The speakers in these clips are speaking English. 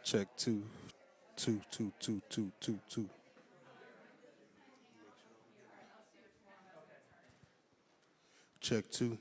Check two, two, two, two, two, two, two. Check two.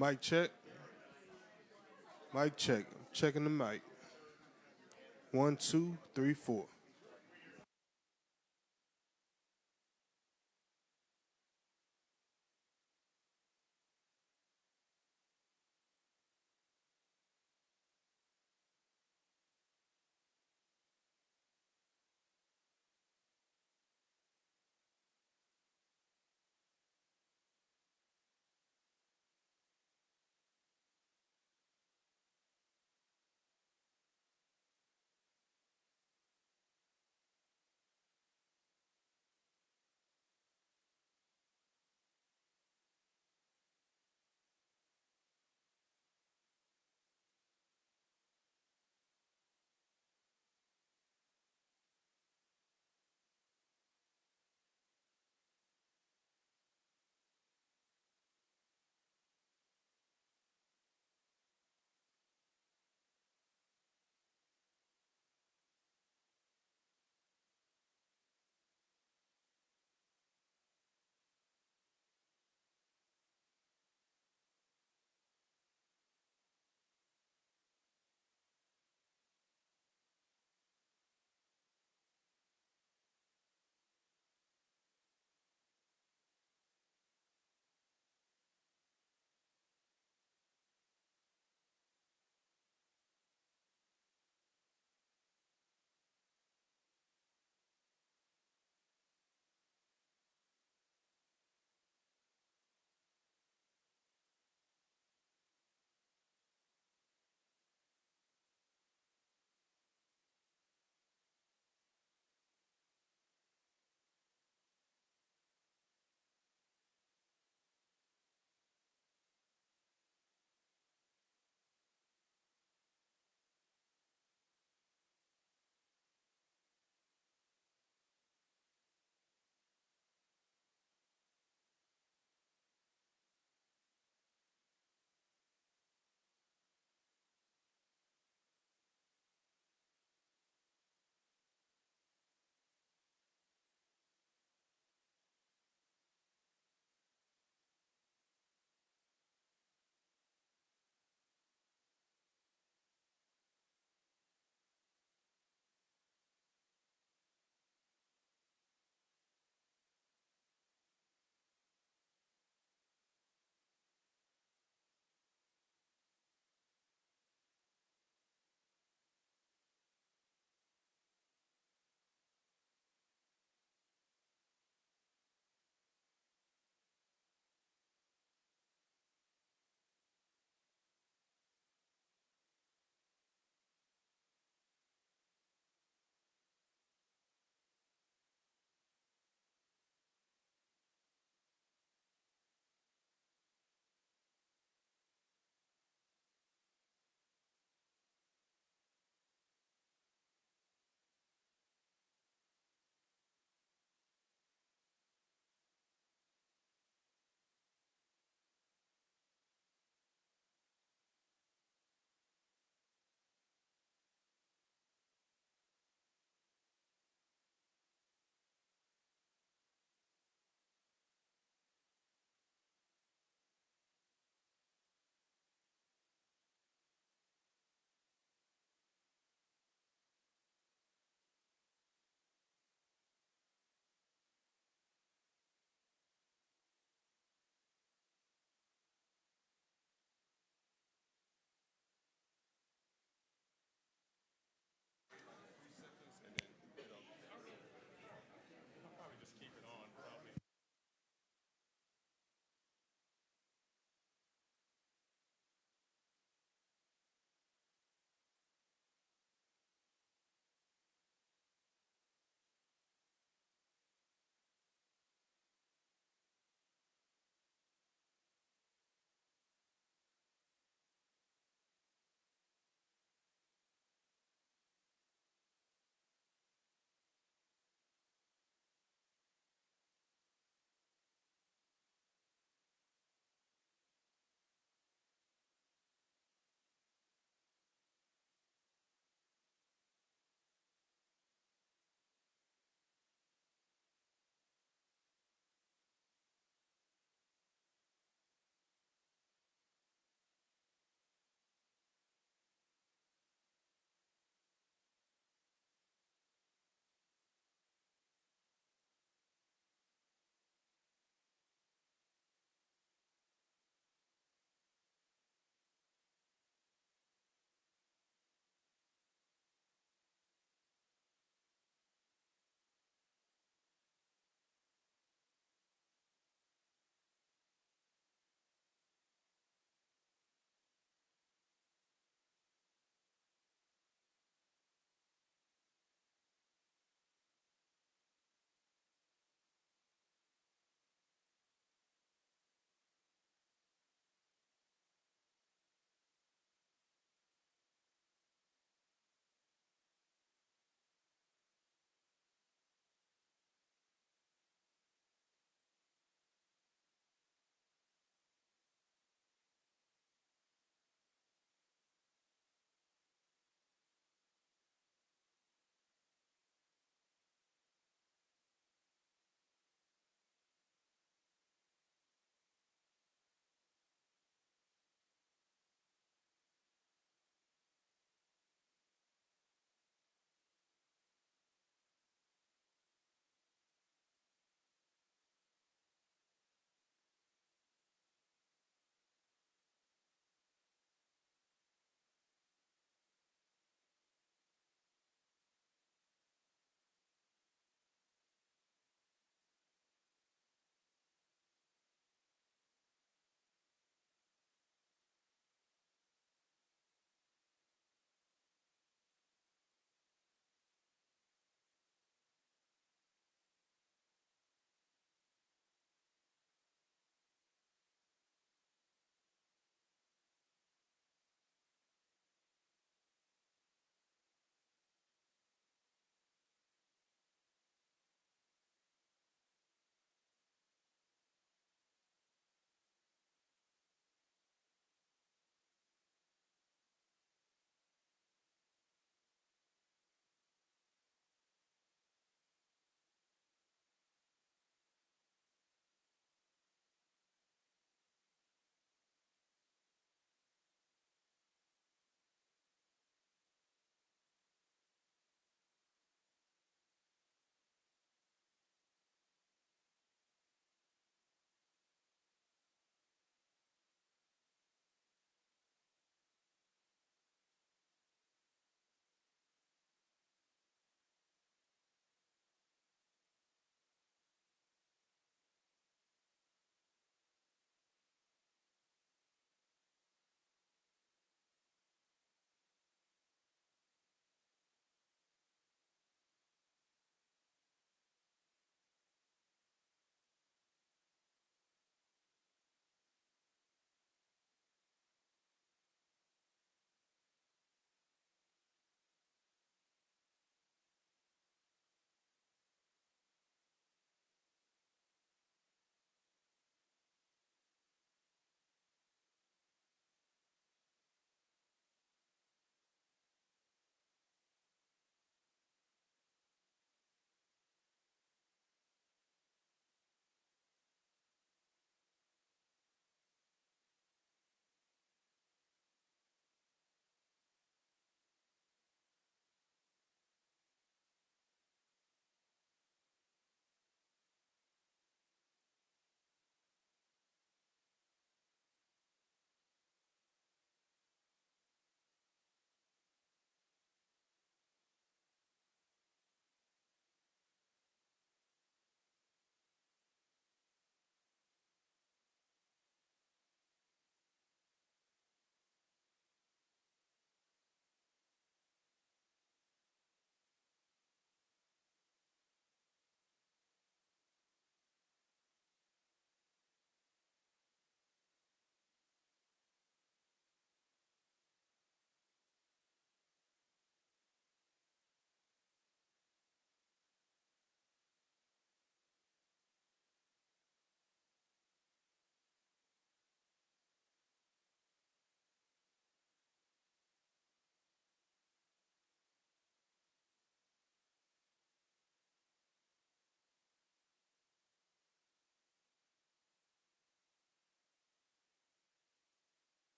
Mic check. Mic check. I'm checking the mic. One, two, three, four.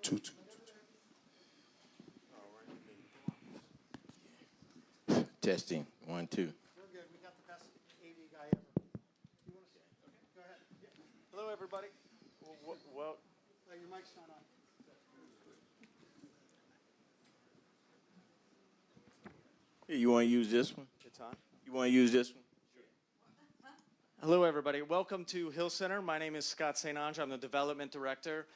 Two, two. Testing. 1, 2. We're good. We got the best AV guy ever. You want to say? Okay, go ahead. Hello, everybody. Well, Oh, your mic's not on. Here, you want to use this one? it's on. You want to use this one? Hello, everybody. Welcome to Hill Center. My name is Scott St. Ange. I'm the development director.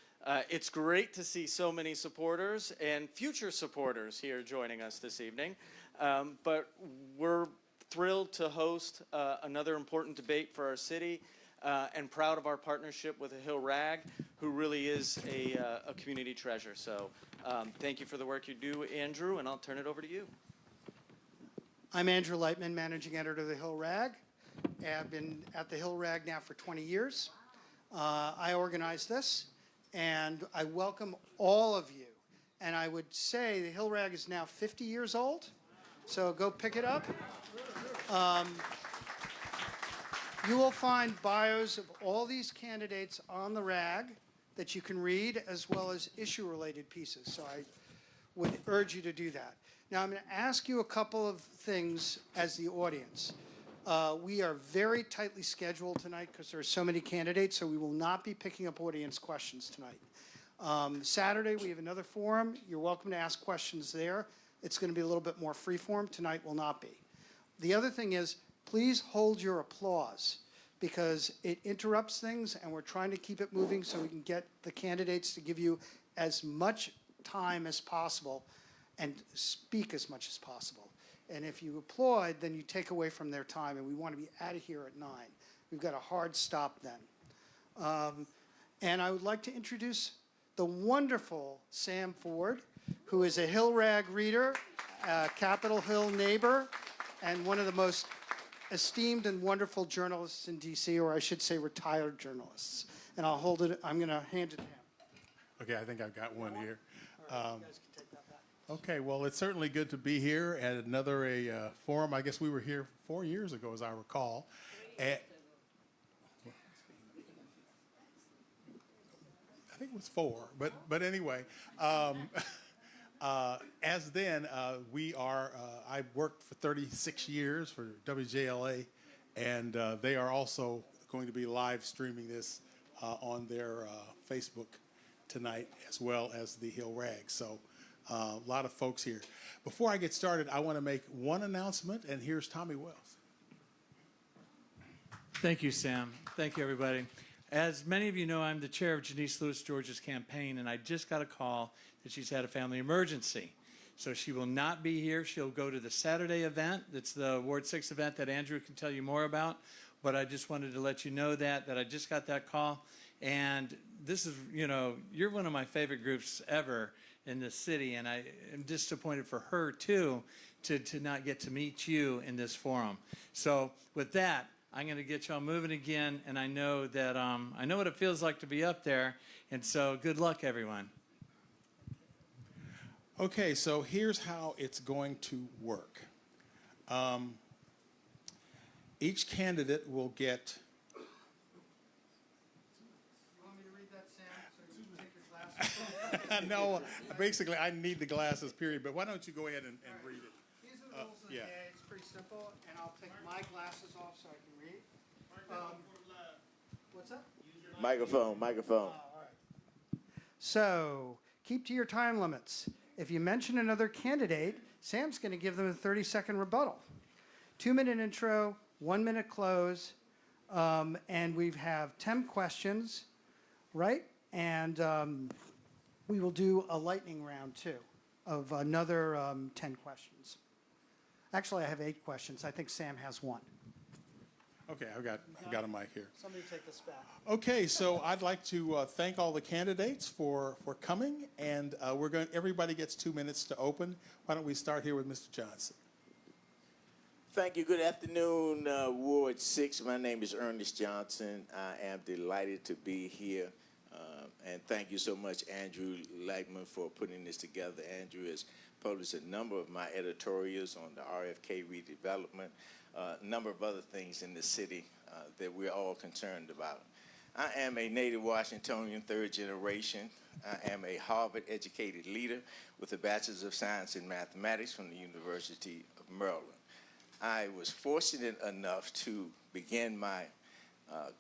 It's great to see so many supporters and future supporters here joining us this evening. But we're thrilled to host another important debate for our city and proud of our partnership with the Hill Rag, who really is a community treasure. So thank you for the work you do, Andrew, and I'll turn it over to you. I'm Andrew Lightman, managing editor of the Hill Rag. I've been at the Hill Rag now for 20 years. I organized this, and I welcome all of you. And I would say the Hill Rag is now 50 years old, so go pick it up. You will find bios of all these candidates on the Rag that you can read, as well as issue-related pieces. So I would urge you to do that. Now, I'm going to ask you a couple of things as the audience. We are very tightly scheduled tonight because there are so many candidates, so we will not be picking up audience questions tonight. Saturday, we have another forum. You're welcome to ask questions there. It's going to be a little bit more free-form. Tonight will not be. The other thing is, please hold your applause because it interrupts things, and we're trying to keep it moving so we can get the candidates to give you as much time as possible and speak as much as possible. And if you applaud, then you take away from their time, and we want to be out of here at 9. We've got a hard stop then. And I would like to introduce the wonderful Sam Ford, who is a Hill Rag reader, a Capitol Hill neighbor, and one of the most esteemed and wonderful journalists in D.C., or I should say retired journalists. And I'll hold it, I'm going to hand it to him. Okay, I think I've got one here. All right, you guys can take that back. Okay, well, it's certainly good to be here at another forum. I guess we were here 4 years ago, as I recall. I think it was 4, but anyway. As then, I worked for 36 years for WJLA, and they are also going to be live streaming this on their Facebook tonight, as well as the Hill Rag. So a lot of folks here. Before I get started, I want to make one announcement, and here's Tommy Wells. Thank you, Sam. Thank you, everybody. As many of you know, I'm the chair of Janice Lewis George's campaign, and I just got a call that she's had a family emergency. So she will not be here. She'll go to the Saturday event. That's the Ward 6 event that Andrew can tell you more about. But I just wanted to let you know that I just got that call. And this is, you're one of my favorite groups ever in this city, and I am disappointed for her, too, to not get to meet you in this forum. So with that, I'm going to get y'all moving again, and I know that I know what it feels like to be up there, and so good luck, everyone. Okay, so here's how it's going to work. Each candidate will get... You want me to read that, Sam, so you can take your glasses off? No, basically, I need the glasses, period, but why don't you go ahead and read it? These are the rules of the yeah. day. It's pretty simple, and I'll take my glasses off so I can read. What's that? Microphone. All right. So, keep to your time limits. If you mention another candidate, Sam's going to give them a 30-second rebuttal. 2-minute intro, 1-minute close, and we have 10 questions, right? And we will do a lightning round, too, of another 10 questions. Actually, I have 8 questions. I think Sam has 1. Okay, I've got a mic here. Somebody take this back. Okay, so I'd like to thank all the candidates for coming, and everybody gets 2 minutes to open. Why don't we start here with Mr. Johnson? Thank you. Good afternoon, Ward 6. My name is Ernest Johnson. I am delighted to be here. And thank you so much, Andrew Lightman, for putting this together. Andrew has published a number of my editorials on the RFK redevelopment, a number of other things in the city that we're all concerned about. I am a native Washingtonian, third generation. I am a Harvard-educated leader with a Bachelor's of Science in Mathematics from the University of Maryland. I was fortunate enough to begin my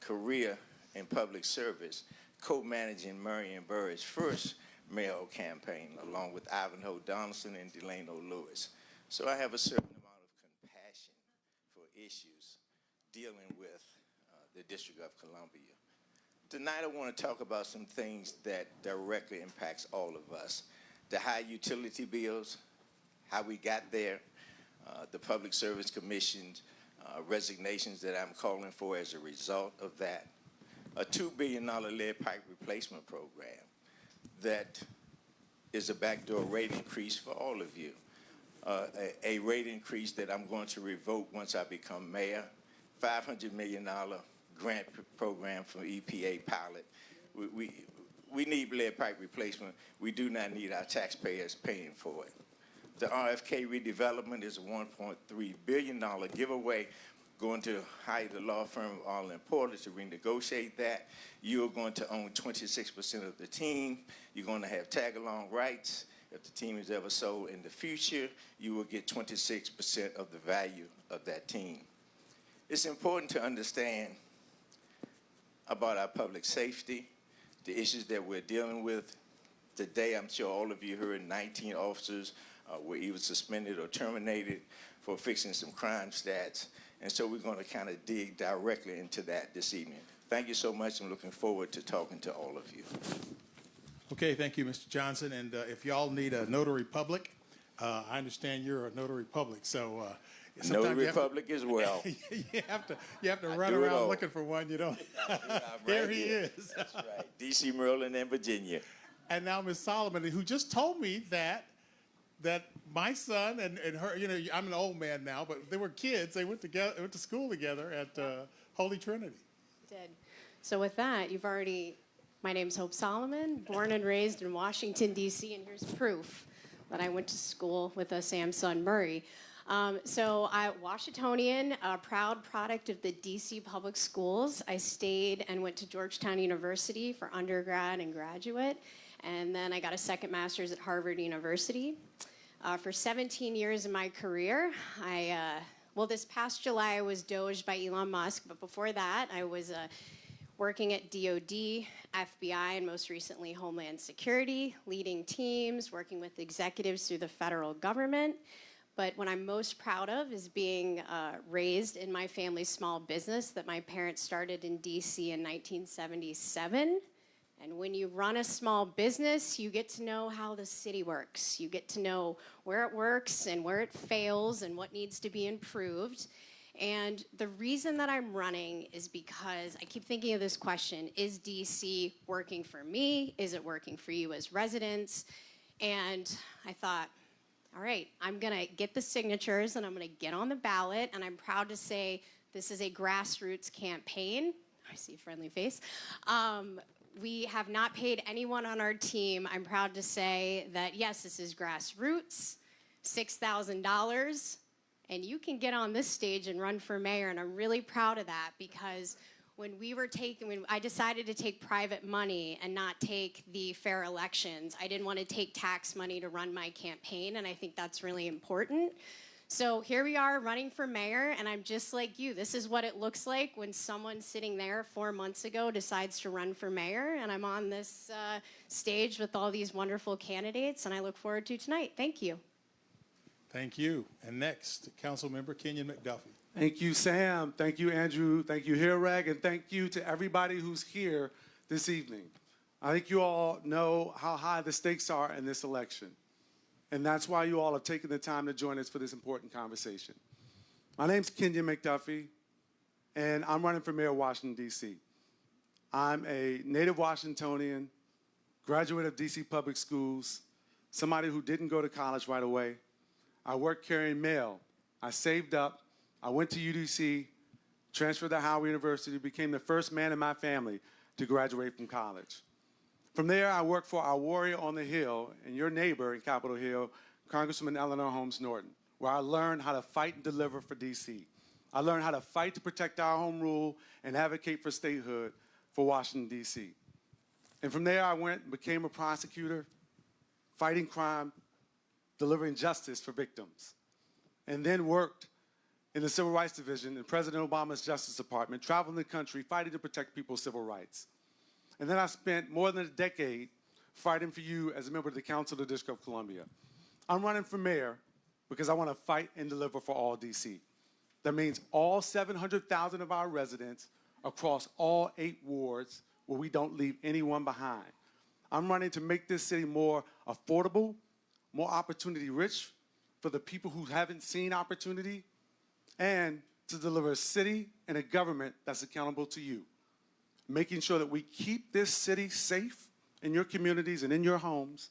career in public service co-managing Marion Barry's first mayoral campaign along with Ivanhoe Donaldson and Delano Lewis. So I have a certain amount of compassion for issues dealing with the District of Columbia. Tonight I want to talk about some things that directly impacts all of us. The high utility bills, how we got there, the Public Service Commission's resignations that I'm calling for as a result of that, a $2 billion lead pipe replacement program that is a backdoor rate increase for all of you, a rate increase that I'm going to revoke once I become mayor, $500 million grant program from EPA pilot. We need lead pipe replacement. We do not need our taxpayers paying for it. The RFK redevelopment is a $1.3 billion giveaway going to hire the law firm of Arlen Porter to renegotiate that. You're going to own 26% of the team. You're going to have tag-along rights. If the team is ever sold in the future, you will get 26% of the value of that team. It's important to understand about our public safety, the issues that we're dealing with. Today, I'm sure all of you heard 19 officers were either suspended or terminated for fixing some crime stats. And so we're going to kind of dig directly into that this evening. Thank you so much. I'm looking forward to talking to all of you. Okay, thank you, Mr. Johnson. And if y'all need a notary public, I understand you're a notary public, so Notary Republic as well. you have to run around looking for one. You don't. Here he is. That's right. D.C., Maryland, and Virginia. And now Ms. Solomon, who just told me that my son and her, I'm an old man now, but they were kids. They went to school together at Holy Trinity. Did. So with that, my name's Hope Solomon, born and raised in Washington, D.C., and here's proof that I went to school with Sam's son, Murray. Washingtonian, a proud product of the D.C. public schools. I stayed and went to Georgetown University for undergrad and graduate, and then I got a second master's at Harvard University. For 17 years in my career, this past July I was doged by Elon Musk, but before that I was working at DOD, FBI, and most recently Homeland Security, leading teams, working with executives through the federal government. But what I'm most proud of is being raised in my family's small business that my parents started in DC in 1977. And when you run a small business, you get to know how the city works. You get to know where it works and where it fails and what needs to be improved. And the reason that I'm running is because I keep thinking of this question: is DC working for me? Is it working for you as residents? And I thought, all right, I'm going to get the signatures and I'm going to get on the ballot. And I'm proud to say this is a grassroots campaign. I see a friendly face. We have not paid anyone on our team. I'm proud to say that, yes, this is grassroots, $6,000, and you can get on this stage and run for mayor. And I'm really proud of that because when I decided to take private money and not take the fair elections, I didn't want to take tax money to run my campaign, and I think that's really important. So here we are running for mayor, and I'm just like you. This is what it looks like when someone sitting there 4 months ago decides to run for mayor, and I'm on this stage with all these wonderful candidates, and I look forward to tonight. Thank you. Thank you. And next, Councilmember Kenyon McDuffie. Thank you, Sam. Thank you, Andrew. Thank you, Hirag, and thank you to everybody who's here this evening. I think you all know how high the stakes are in this election. And that's why you all have taken the time to join us for this important conversation. My name's Kenyon McDuffie, and I'm running for mayor of Washington, D.C. I'm a native Washingtonian, graduate of D.C. public schools, somebody who didn't go to college right away. I worked carrying mail. I saved up. I went to UDC, transferred to Howard University, became the first man in my family to graduate from college. From there, I worked for our warrior on the Hill and your neighbor in Capitol Hill, Congresswoman Eleanor Holmes Norton, where I learned how to fight and deliver for D.C. I learned how to fight to protect our home rule and advocate for statehood for Washington, D.C. And from there, I went and became a prosecutor, fighting crime, delivering justice for victims, and then worked in the Civil Rights Division in President Obama's Justice Department, traveling the country, fighting to protect people's civil rights. And then I spent more than a decade fighting for you as a member of the Council of the District of Columbia. I'm running for mayor because I want to fight and deliver for all D.C. That means all 700,000 of our residents across all 8 wards where we don't leave anyone behind. I'm running to make this city more affordable, more opportunity rich for the people who haven't seen opportunity, and to deliver a city and a government that's accountable to you. Making sure that we keep this city safe in your communities and in your homes,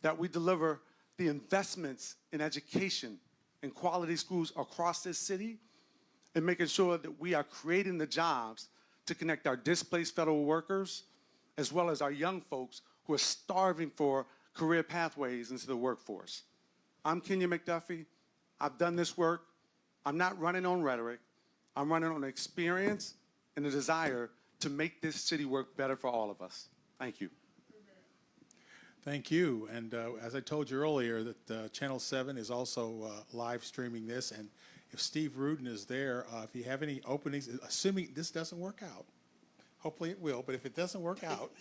that we deliver the investments in education and quality schools across this city, and making sure that we are creating the jobs to connect our displaced federal workers as well as our young folks who are starving for career pathways into the workforce. I'm Kenya McDuffie. I've done this work. I'm not running on rhetoric. I'm running on experience and a desire to make this city work better for all of us. Thank you. Thank you. And as I told you earlier, that Channel 7 is also live streaming this. And if Steve Rudin is there, if you have any openings, assuming this doesn't work out, hopefully it will, but if it doesn't work out,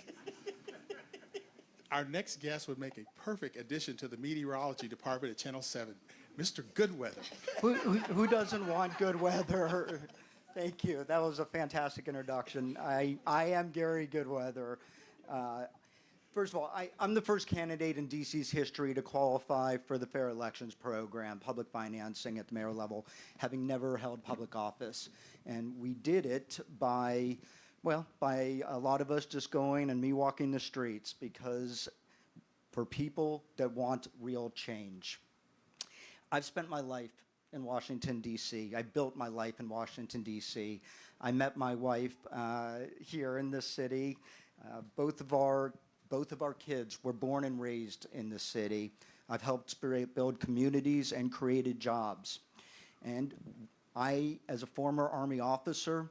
our next guest would make a perfect addition to the meteorology department at Channel 7, Mr. Goodweather. Who doesn't want good weather? Thank you. That was a fantastic introduction. I am Gary Goodweather. First of all, I'm the first candidate in DC's history to qualify for the Fair Elections Program, public financing at the mayor level, having never held public office. And we did it by a lot of us just going and me walking the streets, because for people that want real change. I've spent my life in Washington, D.C. I built my life in Washington, D.C. I met my wife here in this city. Both of our kids were born and raised in this city. I've helped build communities and created jobs. And I, as a former Army officer,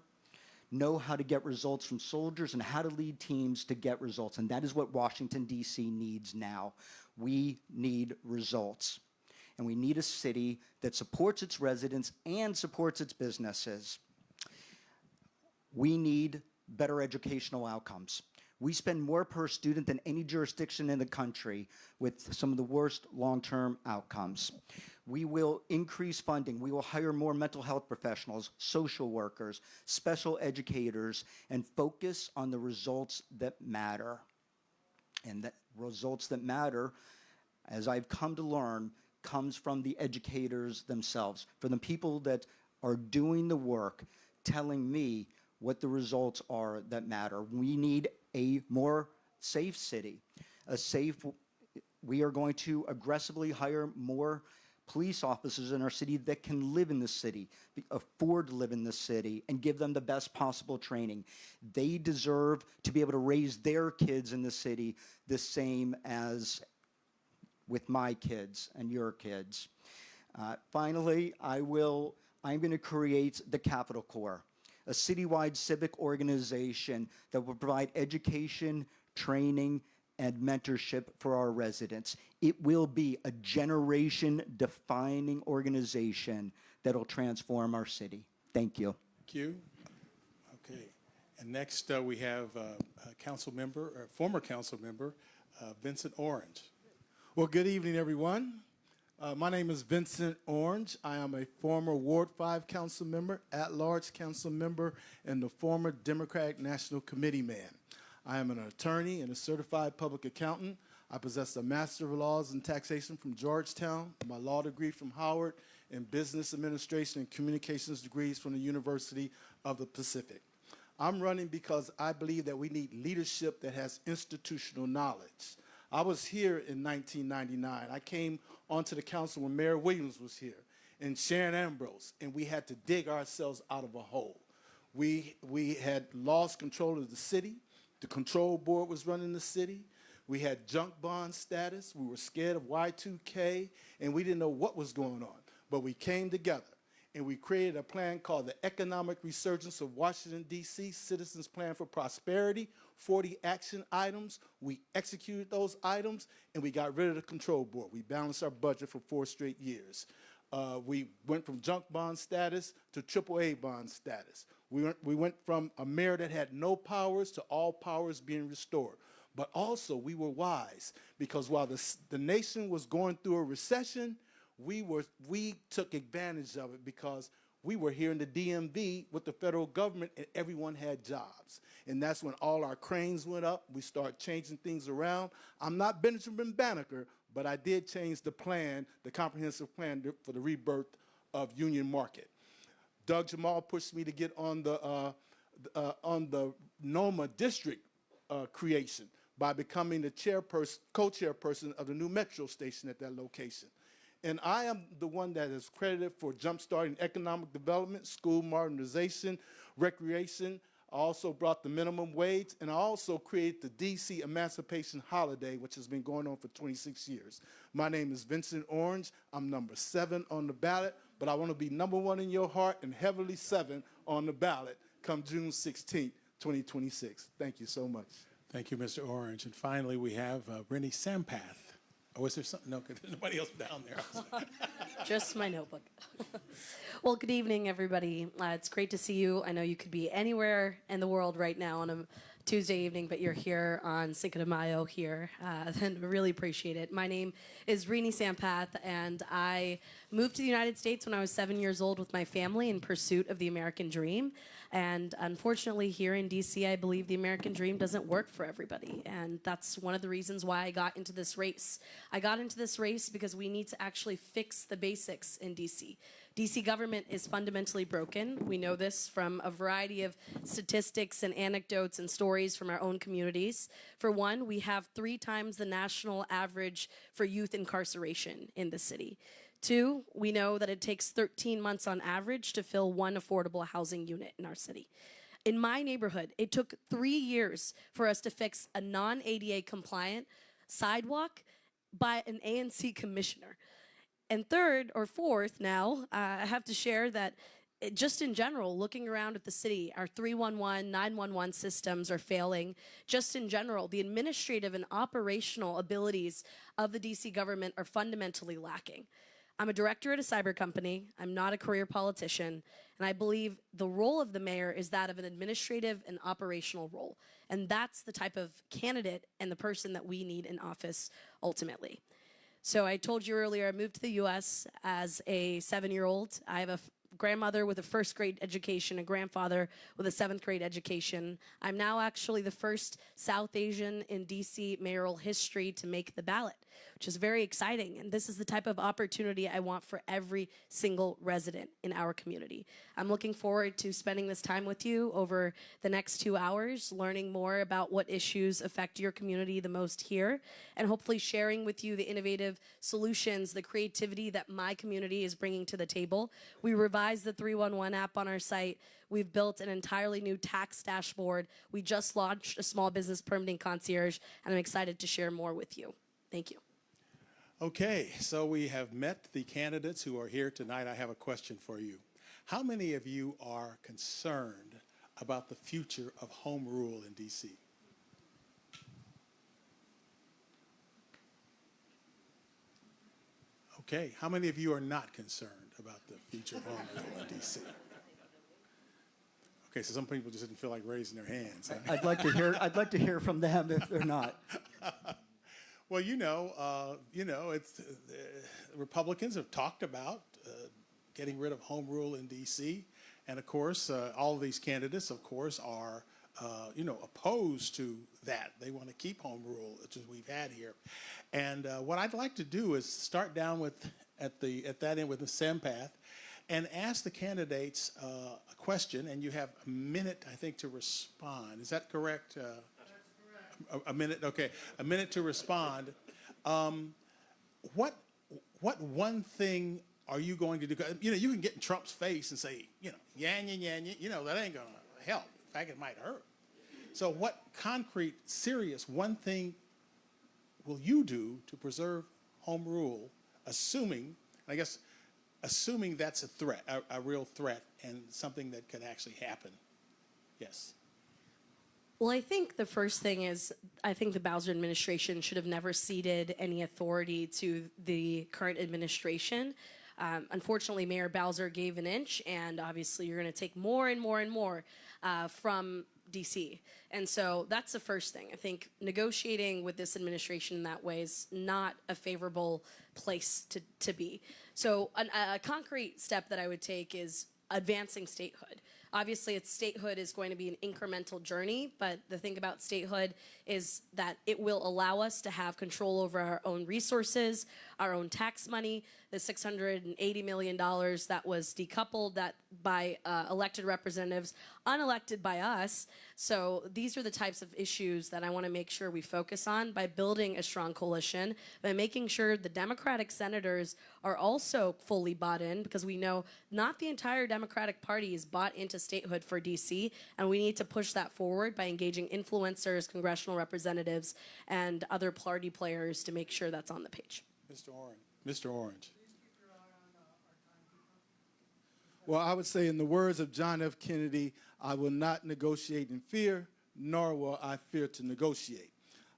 know how to get results from soldiers and how to lead teams to get results. And that is what Washington, D.C. needs now. We need results. And we need a city that supports its residents and supports its businesses. We need better educational outcomes. We spend more per student than any jurisdiction in the country, with some of the worst long-term outcomes. We will increase funding. We will hire more mental health professionals, social workers, special educators, and focus on the results that matter. And the results that matter, as I've come to learn, comes from the educators themselves, from the people that are doing the work, telling me what the results are that matter. We need a more safe city. We are going to aggressively hire more police officers in our city that can live in the city, afford to live in the city, and give them the best possible training. They deserve to be able to raise their kids in the city the same as with my kids and your kids. Finally, I'm going to create the Capitol Corps, a citywide civic organization that will provide education, training, and mentorship for our residents. It will be a generation-defining organization that will transform our city. Thank you. Thank you. Okay. And next we have former council member, Vincent Orange. Well, good evening, everyone. My name is Vincent Orange. I am a former Ward 5 council member, at-large council member, and the former Democratic National Committee man. I am an attorney and a certified public accountant. I possess a Master of Laws in Taxation from Georgetown, my law degree from Howard, and business administration and communications degrees from the University of the Pacific. I'm running because I believe that we need leadership that has institutional knowledge. I was here in 1999. I came onto the council when Mayor Williams was here and Sharon Ambrose, and we had to dig ourselves out of a hole. We had lost control of the city. The control board was running the city. We had junk bond status. We were scared of Y2K, and we didn't know what was going on. But we came together, and we created a plan called the Economic Resurgence of Washington, D.C. Citizens Plan for Prosperity, 40 action items. We executed those items, and we got rid of the control board. We balanced our budget for 4 straight years. We went from junk bond status to AAA bond status. We went from a mayor that had no powers to all powers being restored. But also, we were wise, because while the nation was going through a recession, we took advantage of it, because we were here in the DMV with the federal government and everyone had jobs. And that's when all our cranes went up. We started changing things around. I'm not Benjamin Banneker, but I did change the plan, the comprehensive plan for the rebirth of Union Market. Doug Jamal pushed me to get on the NOMA district creation by becoming the co-chairperson of the new metro station at that location. And I am the one that is credited for jumpstarting economic development, school modernization, recreation. I also brought the minimum wage, and I also created the D.C. Emancipation Holiday, which has been going on for 26 years. My name is Vincent Orange. I'm number 7 on the ballot, but I want to be number 1 in your heart and heavily 7 on the ballot come June 16, 2026. Thank you so much. Thank you, Mr. Orange. And finally, we have Rennie Sampath. Oh, is there something? No, there's nobody else down there. Just my notebook. Well, good evening, everybody. It's great to see you. I know you could be anywhere in the world right now on a Tuesday evening, but you're here on Cinco de Mayo here, and I really appreciate it. My name is Rennie Sampath, and I moved to the United States when I was 7 years old with my family in pursuit of the American dream. And unfortunately, here in DC, I believe the American dream doesn't work for everybody. And that's one of the reasons why I got into this race. I got into this race because we need to actually fix the basics in DC. DC government is fundamentally broken. We know this from a variety of statistics and anecdotes and stories from our own communities. For one, we have 3 times the national average for youth incarceration in the city. 2, we know that it takes 13 months on average to fill 1 affordable housing unit in our city. In my neighborhood, it took 3 years for us to fix a non-ADA compliant sidewalk by an ANC commissioner. And 3rd or 4th now, I have to share that just in general, looking around at the city, our 311, 911 systems are failing. Just in general, the administrative and operational abilities of the DC government are fundamentally lacking. I'm a director at a cyber company. I'm not a career politician. And I believe the role of the mayor is that of an administrative and operational role. And that's the type of candidate and the person that we need in office ultimately. So I told you earlier, I moved to the U.S. as a 7-year-old. I have a grandmother with a 1st grade education, a grandfather with a 7th grade education. I'm now actually the first South Asian in DC mayoral history to make the ballot, which is very exciting. And this is the type of opportunity I want for every single resident in our community. I'm looking forward to spending this time with you over the next 2 hours, learning more about what issues affect your community the most here, and hopefully sharing with you the innovative solutions, the creativity that my community is bringing to the table. We revised the 311 app on our site. We've built an entirely new tax dashboard. We just launched a small business permitting concierge, and I'm excited to share more with you. Thank you. Okay, so we have met the candidates who are here tonight. I have a question for you. How many of you are concerned about the future of home rule in D.C.? Okay, how many of you are not concerned about the future of home rule in D.C.? Okay, so some people just didn't feel like raising their hands. Huh? I'd like to hear from them if they're not. Well, it's Republicans have talked about getting rid of home rule in D.C., and of course, all of these candidates, of course, are opposed to that. They want to keep home rule, which is we've had here. And what I'd like to do is start down at that end with the Sampath, and ask the candidates a question, and you have a minute, I think, to respond. Is that correct? That's correct. A minute, okay. A minute to respond. What one thing are you going to do? You can get in Trump's face and say, that ain't going to help. In fact, it might hurt. So what concrete, serious, one thing will you do to preserve home rule, assuming assuming that's a threat, a real threat, and something that could actually happen. Yes. Well, I think the first thing is I think the Bowser administration should have never ceded any authority to the current administration. Unfortunately, Mayor Bowser gave an inch, and obviously you're going to take more and more and more from DC. And so that's the first thing. I think negotiating with this administration in that way is not a favorable place to be. So a concrete step that I would take is advancing statehood. Obviously, statehood is going to be an incremental journey, but the thing about statehood is that it will allow us to have control over our own resources, our own tax money, the $680 million that was decoupled by elected representatives, unelected by us. So these are the types of issues that I want to make sure we focus on by building a strong coalition, by making sure the Democratic senators are also fully bought in, because we know not the entire Democratic Party is bought into statehood for DC, and we need to push that forward by engaging influencers, congressional representatives, and other party players to make sure that's on the page. Mr. Orange. Mr. Orange. Well, I would say, in the words of John F. Kennedy, I will not negotiate in fear, nor will I fear to negotiate.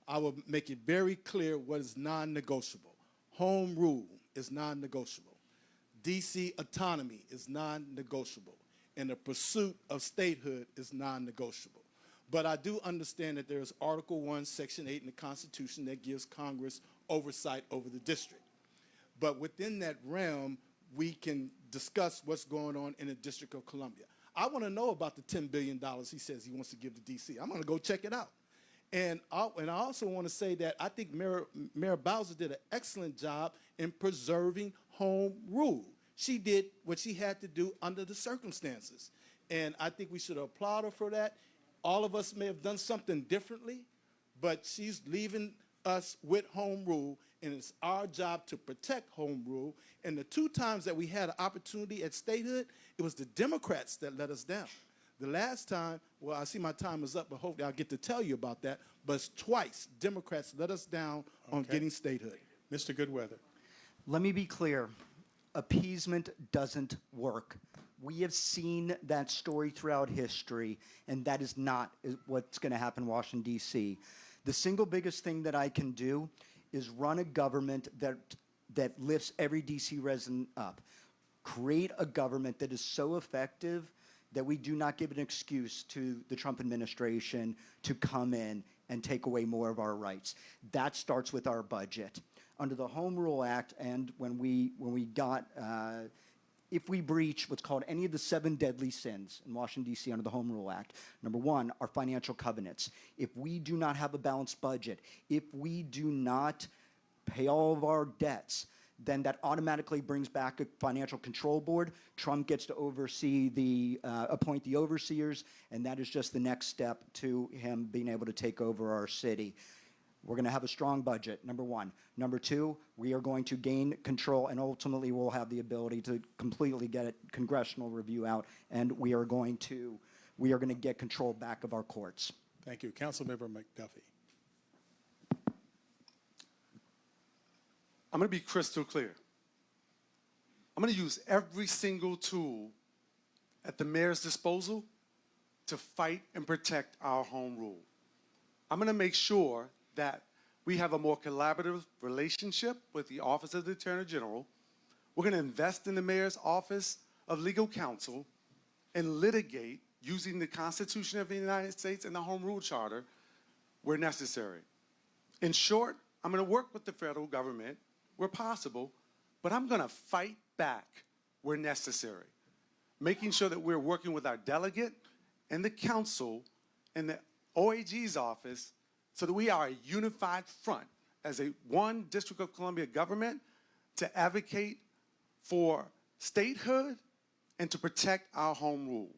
I will make it very clear what is non-negotiable. Home rule is non-negotiable. DC autonomy is non-negotiable. And the pursuit of statehood is non-negotiable. But I do understand that there is Article 1, Section 8 in the Constitution that gives Congress oversight over the district. But within that realm, we can discuss what's going on in the District of Columbia. I want to know about the $10 billion he says he wants to give to D.C. I'm going to go check it out. And I also want to say that I think Mayor Bowser did an excellent job in preserving home rule. She did what she had to do under the circumstances. And I think we should applaud her for that. All of us may have done something differently, but she's leaving us with home rule, and it's our job to protect home rule. And the two times that we had an opportunity at statehood, it was the Democrats that let us down. The last time, well, I see my time is up, but hopefully I'll get to tell you about that, but it's twice Democrats let us down on getting statehood. Mr. Goodweather. Let me be clear. Appeasement doesn't work. We have seen that story throughout history, and that is not what's going to happen in Washington, D.C. The single biggest thing that I can do is run a government that lifts every D.C. resident up. Create a government that is so effective that we do not give an excuse to the Trump administration to come in and take away more of our rights. That starts with our budget. Under the Home Rule Act, and when we got, if we breach what's called any of the 7 deadly sins in Washington, D.C. under the Home Rule Act, number 1, our financial covenants. If we do not have a balanced budget, if we do not pay all of our debts, then that automatically brings back a financial control board. Trump gets to oversee appoint the overseers, and that is just the next step to him being able to take over our city. We're going to have a strong budget, number 1. Number 2, we are going to gain control, and ultimately we'll have the ability to completely get a congressional review out, and we are going to get control back of our courts. Thank you. Councilmember McDuffie. I'm going to be crystal clear. I'm going to use every single tool at the mayor's disposal to fight and protect our home rule. I'm going to make sure that we have a more collaborative relationship with the Office of the Attorney General. We're going to invest in the Mayor's Office of Legal Counsel and litigate using the Constitution of the United States and the Home Rule Charter where necessary. In short, I'm going to work with the federal government where possible, but I'm going to fight back where necessary, making sure that we're working with our delegate and the council and the OAG's office so that we are a unified front as a one District of Columbia government to advocate for statehood and to protect our home rule.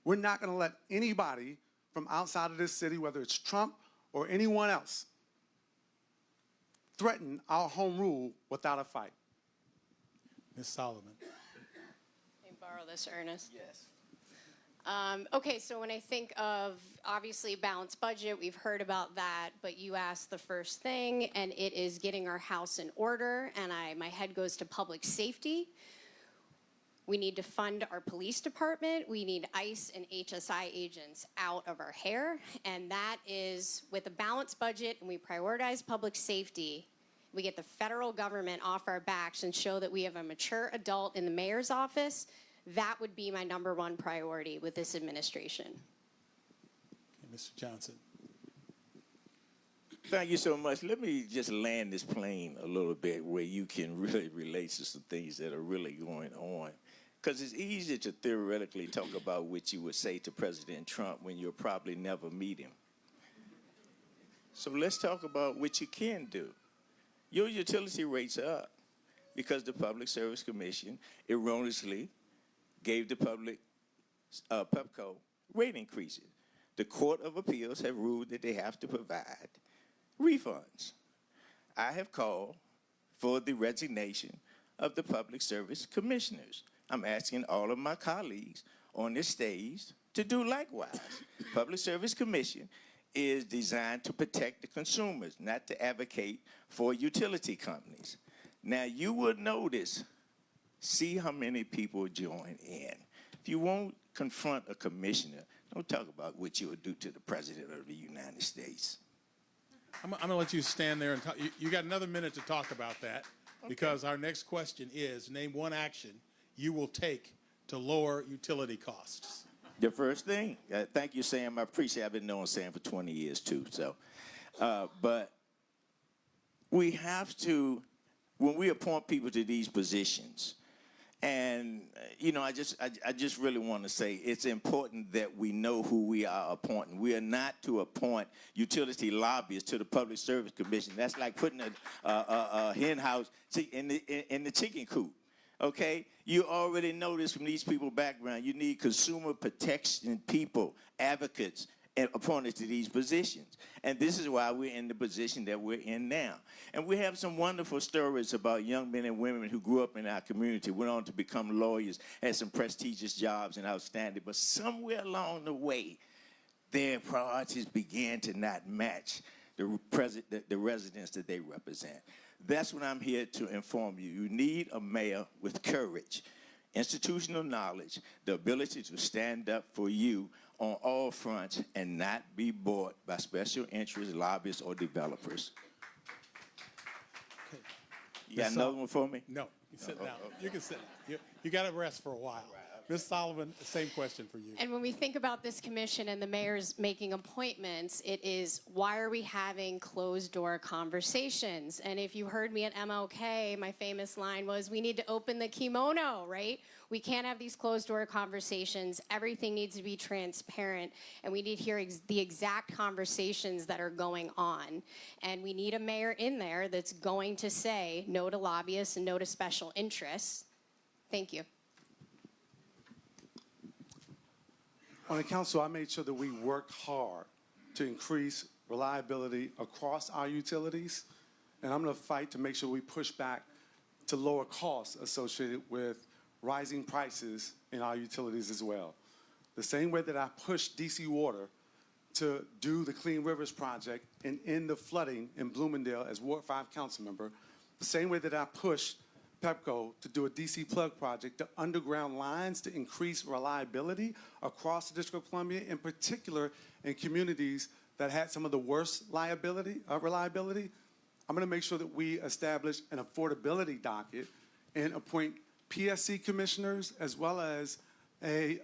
We're not going to let anybody from outside of this city, whether it's Trump or anyone else, threaten our home rule without a fight. Ms. Solomon. Can I borrow this, Ernest? Yes. Okay, so when I think of, obviously, balanced budget, we've heard about that, but you asked the first thing, and it is getting our house in order, and my head goes to public safety. We need to fund our police department. We need ICE and HSI agents out of our hair. And that is with a balanced budget and we prioritize public safety. We get the federal government off our backs and show that we have a mature adult in the mayor's office. That would be my #1 priority with this administration. Okay, Mr. Johnson. Thank you so much. Let me just land this plane a little bit where you can really relate to some things that are really going on. Because it's easy to theoretically talk about what you would say to President Trump when you'll probably never meet him. So let's talk about what you can do. Your utility rates are up because the Public Service Commission erroneously gave the public PEPCO rate increases. The Court of Appeals have ruled that they have to provide refunds. I have called for the resignation of the Public Service Commissioners. I'm asking all of my colleagues on this stage to do likewise. Public Service Commission is designed to protect the consumers, not to advocate for utility companies. Now, you would notice, see how many people join in. If you won't confront a commissioner, don't talk about what you would do to the President of the United States. I'm going to let you stand there and talk. You got another minute to talk about that, because our next question is, name one action you will take to lower utility costs. The first thing, thank you, Sam. I appreciate it. I've been knowing Sam for 20 years, too. So, but we have to, when we appoint people to these positions, and, you know, I just really want to say it's important that we know who we are appointing. We are not to appoint utility lobbyists to the Public Service Commission. That's like putting a hen house in the chicken coop. Okay, you already know this from these people's background. You need consumer protection people, advocates, and appointed to these positions. And this is why we're in the position that we're in now. And we have some wonderful stories about young men and women who grew up in our community, went on to become lawyers, had some prestigious jobs and outstanding. But somewhere along the way, their priorities began to not match the residents that they represent. That's what I'm here to inform you. You need a mayor with courage, institutional knowledge, the ability to stand up for you on all fronts and not be bought by special interests, lobbyists, or developers. Okay. You got another one for me? No, you sit down. You can sit down. You got to rest for a while. Ms. Sullivan, same question for you. And when we think about this commission and the mayor's making appointments, it is, why are we having closed-door conversations? And if you heard me at MLK, my famous line was, we need to open the kimono, right? We can't have these closed-door conversations. Everything needs to be transparent, and we need to hear the exact conversations that are going on. And we need a mayor in there that's going to say no to lobbyists and no to special interests. Thank you. On the council, I made sure that we worked hard to increase reliability across our utilities, and I'm going to fight to make sure we push back to lower costs associated with rising prices in our utilities as well. The same way that I pushed DC Water to do the Clean Rivers Project and end the flooding in Bloomingdale as Ward 5 council member, the same way that I pushed PEPCO to do a DC plug project to underground lines to increase reliability across the District of Columbia, in particular in communities that had some of the worst reliability. I'm going to make sure that we establish an affordability docket and appoint PSC commissioners as well as a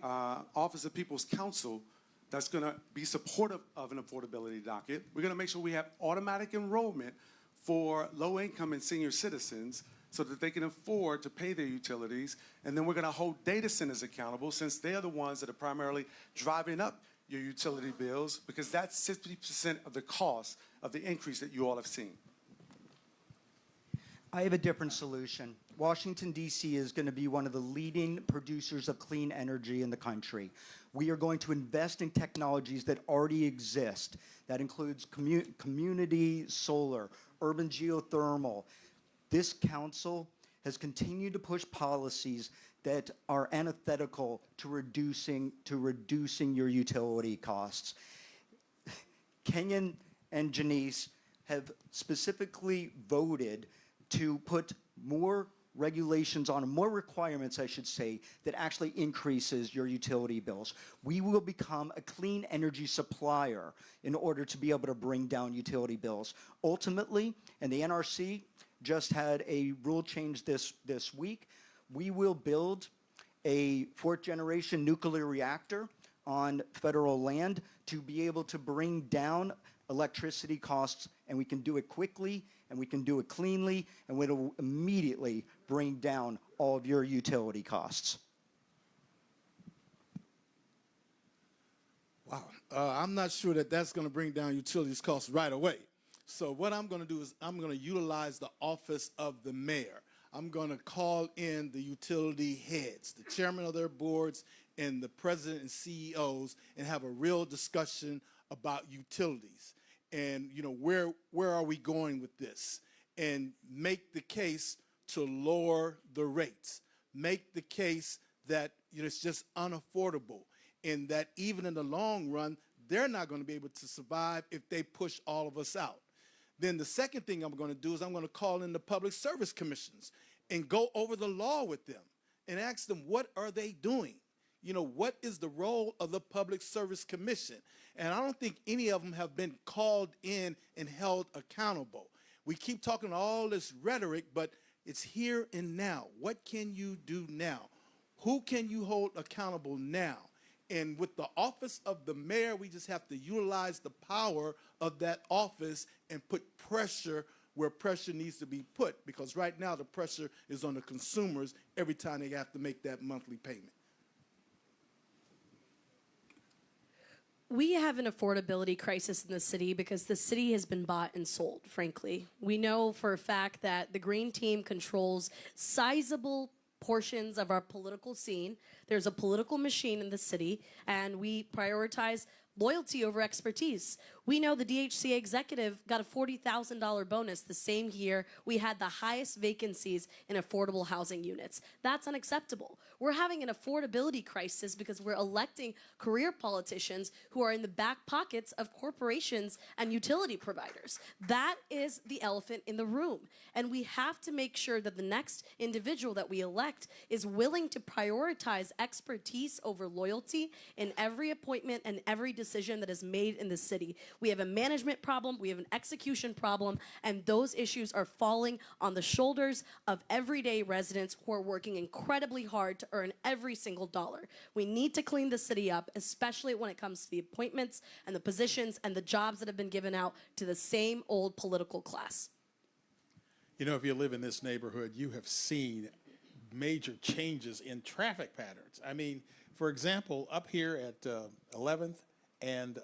Office of People's Counsel that's going to be supportive of an affordability docket. We're going to make sure we have automatic enrollment for low-income and senior citizens so that they can afford to pay their utilities. And then we're going to hold data centers accountable, since they're the ones that are primarily driving up your utility bills, because that's 60% of the cost of the increase that you all have seen. I have a different solution. Washington, D.C. is going to be one of the leading producers of clean energy in the country. We are going to invest in technologies that already exist. That includes community solar, urban geothermal. This council has continued to push policies that are antithetical to reducing your utility costs. Kenyon and Janice have specifically voted to put more regulations on, more requirements, I should say, that actually increases your utility bills. We will become a clean energy supplier in order to be able to bring down utility bills. Ultimately, and the NRC just had a rule change this week, we will build a fourth-generation nuclear reactor on federal land to be able to bring down electricity costs, and we can do it quickly, and we can do it cleanly, and it'll immediately bring down all of your utility costs. Wow. I'm not sure that that's going to bring down utilities costs right away. So what I'm going to do is I'm going to utilize the office of the mayor. I'm going to call in the utility heads, the chairman of their boards, and the president and CEOs, and have a real discussion about utilities. And, you know, where are we going with this? And make the case to lower the rates. Make the case that, you know, it's just unaffordable, and that even in the long run, they're not going to be able to survive if they push all of us out. Then the second thing I'm going to do is I'm going to call in the public service commissions and go over the law with them and ask them, what are they doing? You know, what is the role of the Public Service Commission? And I don't think any of them have been called in and held accountable. We keep talking all this rhetoric, but it's here and now. What can you do now? Who can you hold accountable now? And with the office of the mayor, we just have to utilize the power of that office and put pressure where pressure needs to be put, because right now the pressure is on the consumers every time they have to make that monthly payment. We have an affordability crisis in the city because the city has been bought and sold, frankly. We know for a fact that the Green Team controls sizable portions of our political scene. There's a political machine in the city, and we prioritize loyalty over expertise. We know the DHCA executive got a $40,000 bonus the same year we had the highest vacancies in affordable housing units. That's unacceptable. We're having an affordability crisis because we're electing career politicians who are in the back pockets of corporations and utility providers. That is the elephant in the room. And we have to make sure that the next individual that we elect is willing to prioritize expertise over loyalty in every appointment and every decision that is made in the city. We have a management problem, we have an execution problem, and those issues are falling on the shoulders of everyday residents who are working incredibly hard to earn every single dollar. We need to clean the city up, especially when it comes to the appointments and the positions and the jobs that have been given out to the same old political class. You know, if you live in this neighborhood, you have seen major changes in traffic patterns. I mean, for example, up here at 11th and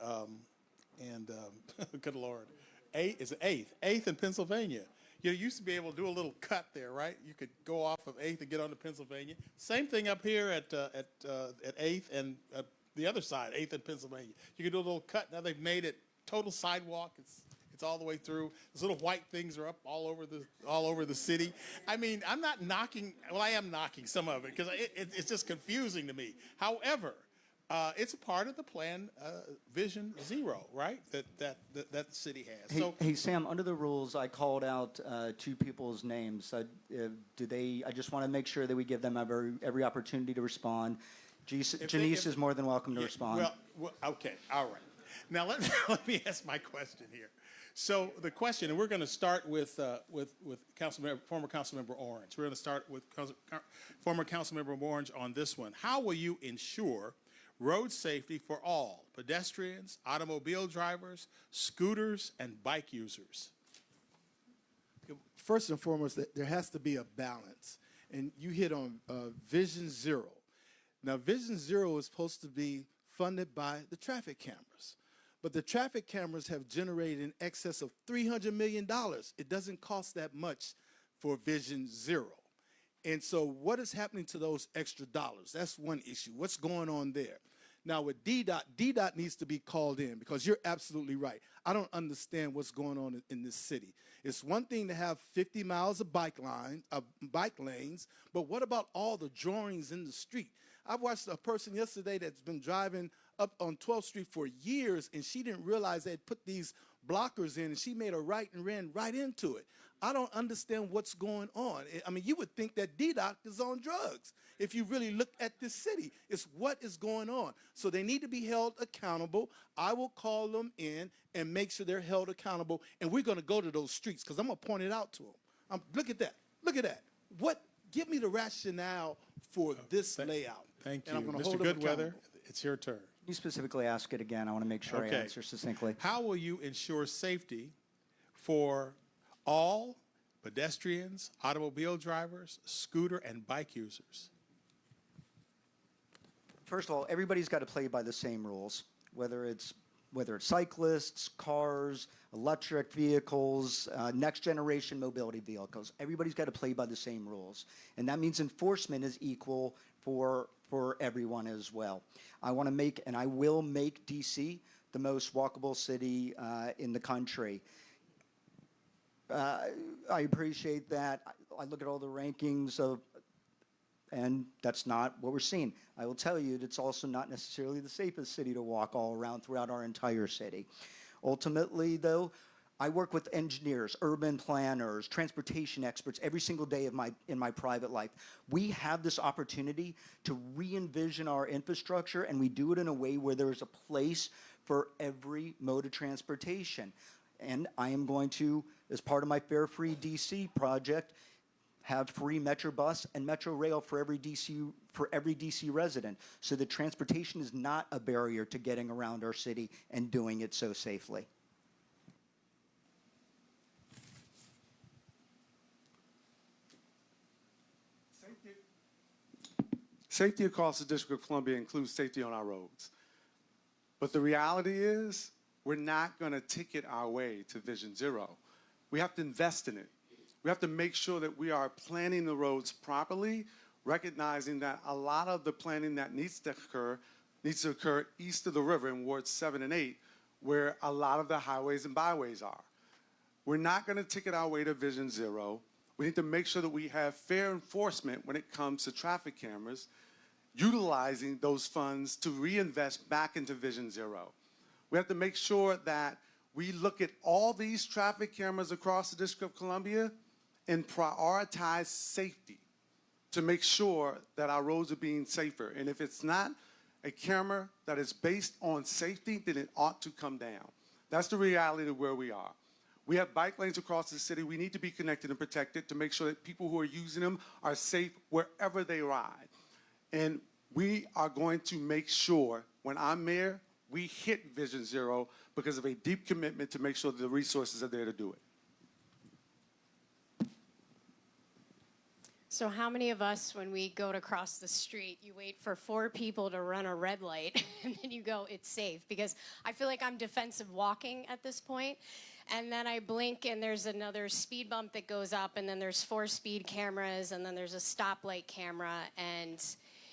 good Lord, 8th in Pennsylvania. You used to be able to do a little cut there, right? You could go off of 8th and get onto Pennsylvania. Same thing up here at 8th and the other side, 8th and Pennsylvania. You could do a little cut. Now they've made it total sidewalk. It's all the way through. Those little white things are up all over the city. I mean, I'm not knocking. Well, I am knocking some of it because it's just confusing to me. However, it's a part of the plan, Vision Zero, right? That the city has. Hey, Sam, under the rules, I called out two people's names. I just want to make sure that we give them every opportunity to respond. Janice is more than welcome to respond. Well, okay, all right. Now let me ask my question here. So the question, and we're going to start with former Councilmember Orange. We're going to start with former Councilmember Orange on this one. How will you ensure road safety for all pedestrians, automobile drivers, scooters, and bike users? First and foremost, there has to be a balance. And you hit on Vision Zero. Now, Vision Zero is supposed to be funded by the traffic cameras. But the traffic cameras have generated in excess of $300 million. It doesn't cost that much for Vision Zero. And so what is happening to those extra dollars? That's one issue. What's going on there? Now with DDOT needs to be called in because you're absolutely right. I don't understand what's going on in this city. It's one thing to have 50 miles of bike lanes, but what about all the drawings in the street? I watched a person yesterday that's been driving up on 12th Street for years, and she didn't realize they had put these blockers in, and she made a right and ran right into it. I don't understand what's going on. I mean, you would think that DDOT is on drugs if you really look at this city. It's what is going on. So they need to be held accountable. I will call them in and make sure they're held accountable, and we're going to go to those streets because I'm going to point it out to them. Look at that. Look at that. Give me the rationale for this layout. Thank you. And I'm going to Mr. hold them Goodweather, accountable. it's your turn. You specifically ask it again. I want to make sure I Okay. answer succinctly. How will you ensure safety for all pedestrians, automobile drivers, scooter, and bike users? First of all, everybody's got to play by the same rules, whether it's cyclists, cars, electric vehicles, next generation mobility vehicles. Everybody's got to play by the same rules, and that means enforcement is equal for everyone as well. I want to make, and I will make DC the most walkable city in the country. I appreciate that. I look at all the rankings and that's not what we're seeing. I will tell you, it's also not necessarily the safest city to walk all around throughout our entire city. Ultimately, though, I work with engineers, urban planners, transportation experts every single day in my private life. We have this opportunity to re-envision our infrastructure, and we do it in a way where there is a place for every mode of transportation. And I am going to, as part of my Fare Free DC project, have free Metro bus and Metro rail for every DC resident, so that transportation is not a barrier to getting around our city and doing it so safely. Safety across the District of Columbia includes safety on our roads. But the reality is, we're not going to ticket our way to Vision Zero. We have to invest in it. We have to make sure that we are planning the roads properly, recognizing that a lot of the planning that needs to occur east of the river in Wards 7 and 8, where a lot of the highways and byways are. We're not going to ticket our way to Vision Zero. We need to make sure that we have fair enforcement when it comes to traffic cameras, utilizing those funds to reinvest back into Vision Zero. We have to make sure that we look at all these traffic cameras across the District of Columbia and prioritize safety to make sure that our roads are being safer. And if it's not a camera that is based on safety, then it ought to come down. That's the reality of where we are. We have bike lanes across the city. We need to be connected and protected to make sure that people who are using them are safe wherever they ride. And we are going to make sure, when I'm mayor, we hit Vision Zero because of a deep commitment to make sure that the resources are there to do it. So how many of us, when we go to cross the street, you wait for 4 people to run a red light, and then you go, it's safe? Because I feel like I'm defensive walking at this point, and then I blink, and there's another speed bump that goes up, and then there's 4 speed cameras, and then there's a stoplight camera, and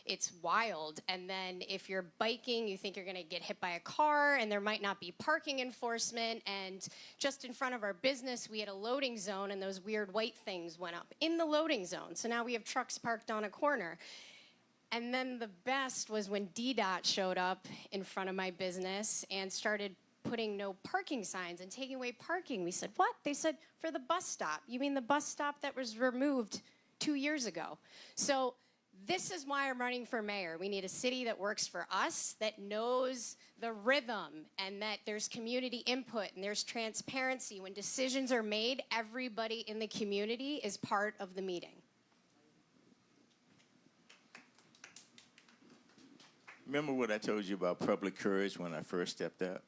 it's wild. And then if you're biking, you think you're going to get hit by a car, and there might not be parking enforcement. And just in front of our business, we had a loading zone, and those weird white things went up in the loading zone. So now we have trucks parked on a corner. And then the best was when DDOT showed up in front of my business and started putting no parking signs and taking away parking. We said, what? They said, for the bus stop. You mean the bus stop that was removed 2 years ago? So this is why I'm running for mayor. We need a city that works for us, that knows the rhythm, and that there's community input and there's transparency. When decisions are made, everybody in the community is part of the meeting. Remember what I told you about public courage when I first stepped out?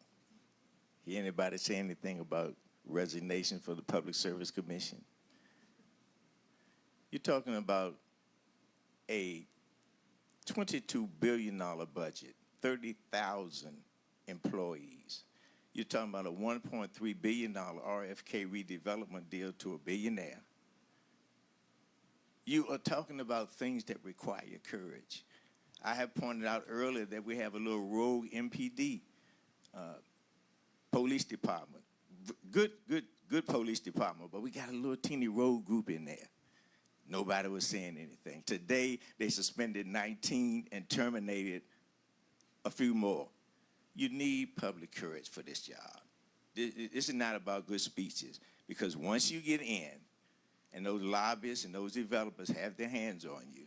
Hear anybody say anything about resignation for the Public Service Commission? You're talking about a $22 billion budget, 30,000 employees. You're talking about a $1.3 billion RFK redevelopment deal to a billionaire. You are talking about things that require courage. I have pointed out earlier that we have a little rogue MPD, police department. Good police department, but we got a little teeny rogue group in there. Nobody was saying anything. Today, they suspended 19 and terminated a few more. You need public courage for this job. This is not about good speeches, because once you get in and those lobbyists and those developers have their hands on you,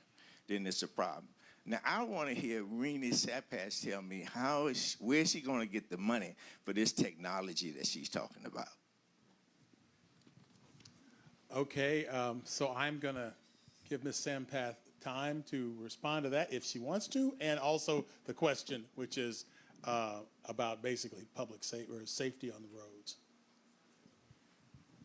then it's a problem. Now, I want to hear Rini Sapas tell me where is she going to get the money for this technology that she's talking about? Okay, so I'm going to give Ms. Sampath time to respond to that if she wants to, and also the question, which is about basically public safety on the roads.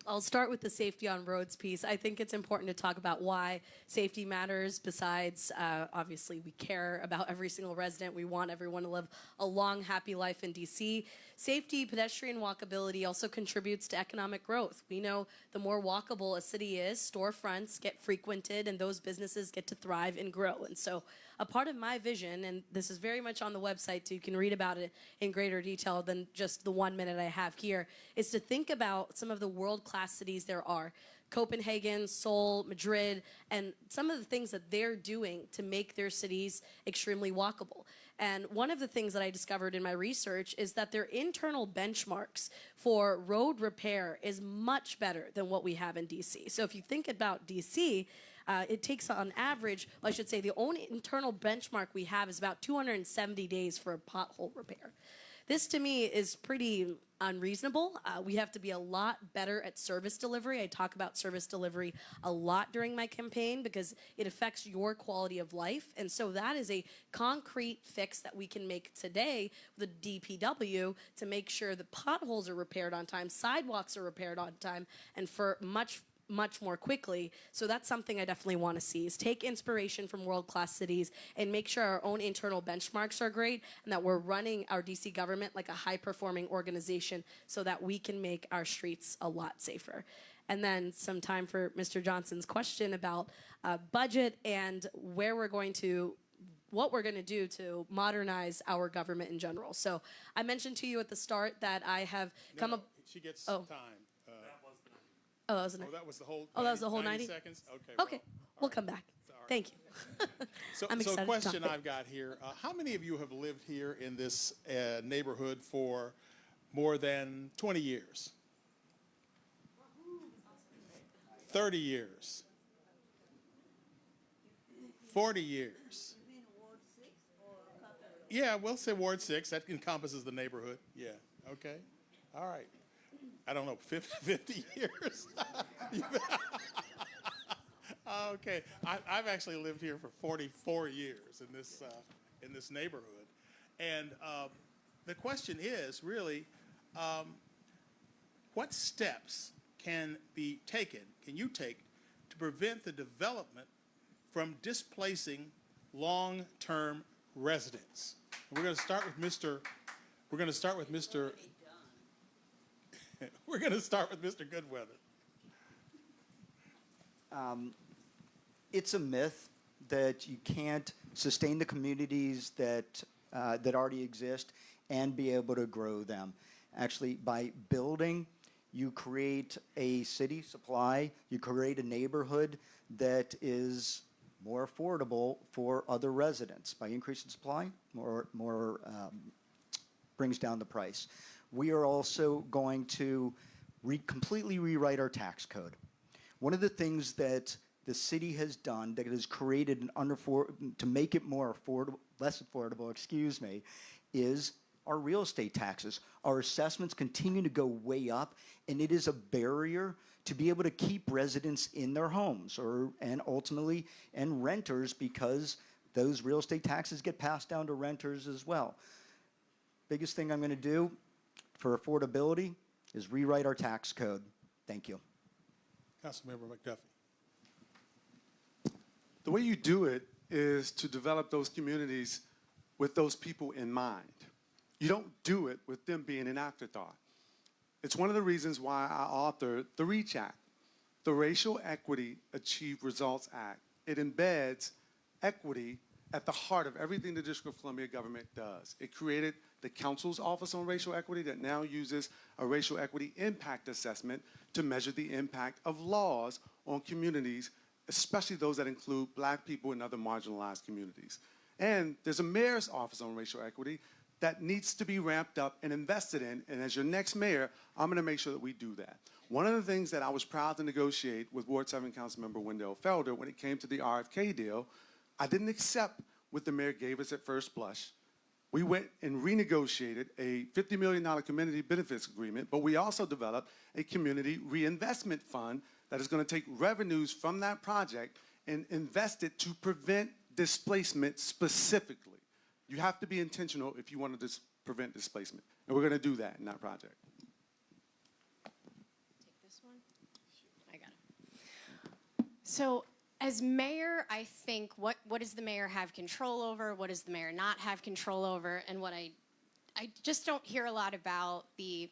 I'll start with the safety on roads piece. I think it's important to talk about why safety matters. Besides, obviously, we care about every single resident. We want everyone to live a long, happy life in DC. Safety, pedestrian walkability also contributes to economic growth. We know the more walkable a city is, storefronts get frequented and those businesses get to thrive and grow. And so a part of my vision, and this is very much on the website so you can read about it in greater detail than just the 1 minute I have here, is to think about some of the world-class cities there are. Copenhagen, Seoul, Madrid, and some of the things that they're doing to make their cities extremely walkable. And one of the things that I discovered in my research is that their internal benchmarks for road repair is much better than what we have in DC. So if you think about DC, it takes on average, I should say the only internal benchmark we have is about 270 days for a pothole repair. This to me is pretty unreasonable. We have to be a lot better at service delivery. I talk about service delivery a lot during my campaign because it affects your quality of life. And so that is a concrete fix that we can make today with the DPW to make sure the potholes are repaired on time, sidewalks are repaired on time, and for much more quickly. So that's something I definitely want to see, is take inspiration from world-class cities and make sure our own internal benchmarks are great and that we're running our DC government like a high-performing organization so that we can make our streets a lot safer. And then some time for Mr. Johnson's question about budget and what we're going to do to modernize our government in general. So I mentioned to you at the start that I have come up. She gets Oh. time. Oh, that was That was the whole. Oh, that was the whole 90 seconds. Okay. Okay, we'll come back. Thank you. So, I'm excited to question talk. I've got here: how many of you have lived here in this neighborhood for more than 20 years? 30 years? 40 years? Yeah, we'll say Ward 6. That encompasses the neighborhood. Yeah. Okay. All right. I don't know, 50 years? Okay. I've actually lived here for 44 years in this neighborhood. And the question is really, what steps can you take to prevent the development from displacing long-term residents? And we're going to start with Mr. Goodweather. It's a myth that you can't sustain the communities that already exist and be able to grow them. Actually, by building, you create a city supply, you create a neighborhood that is more affordable for other residents. By increasing supply, more brings down the price. We are also going to completely rewrite our tax code. One of the things that the city has done that has created to make it more affordable, less affordable, is our real estate taxes. Our assessments continue to go way up, and it is a barrier to be able to keep residents in their homes and ultimately renters, because those real estate taxes get passed down to renters as well. Biggest thing I'm going to do for affordability is rewrite our tax code. Thank you. Councilmember McDuffie. The way you do it is to develop those communities with those people in mind. You don't do it with them being an afterthought. It's one of the reasons why I authored the REACH Act, the Racial Equity Achieve Results Act. It embeds equity at the heart of everything the District of Columbia government does. It created the Council's Office on Racial Equity that now uses a racial equity impact assessment to measure the impact of laws on communities, especially those that include Black people and other marginalized communities. And there's a mayor's office on racial equity that needs to be ramped up and invested in. And as your next mayor, I'm going to make sure that we do that. One of the things that I was proud to negotiate with Ward 7 Councilmember Wendell Felder when it came to the RFK deal, I didn't accept what the mayor gave us at first blush. We went and renegotiated a $50 million community benefits agreement, but we also developed a community reinvestment fund that is going to take revenues from that project and invest it to prevent displacement specifically. You have to be intentional if you want to prevent displacement, and we're going to do that in that project. Take this one. I got it. So, as mayor, I think what does the mayor have control over? What does the mayor not have control over? And what I just don't hear a lot about the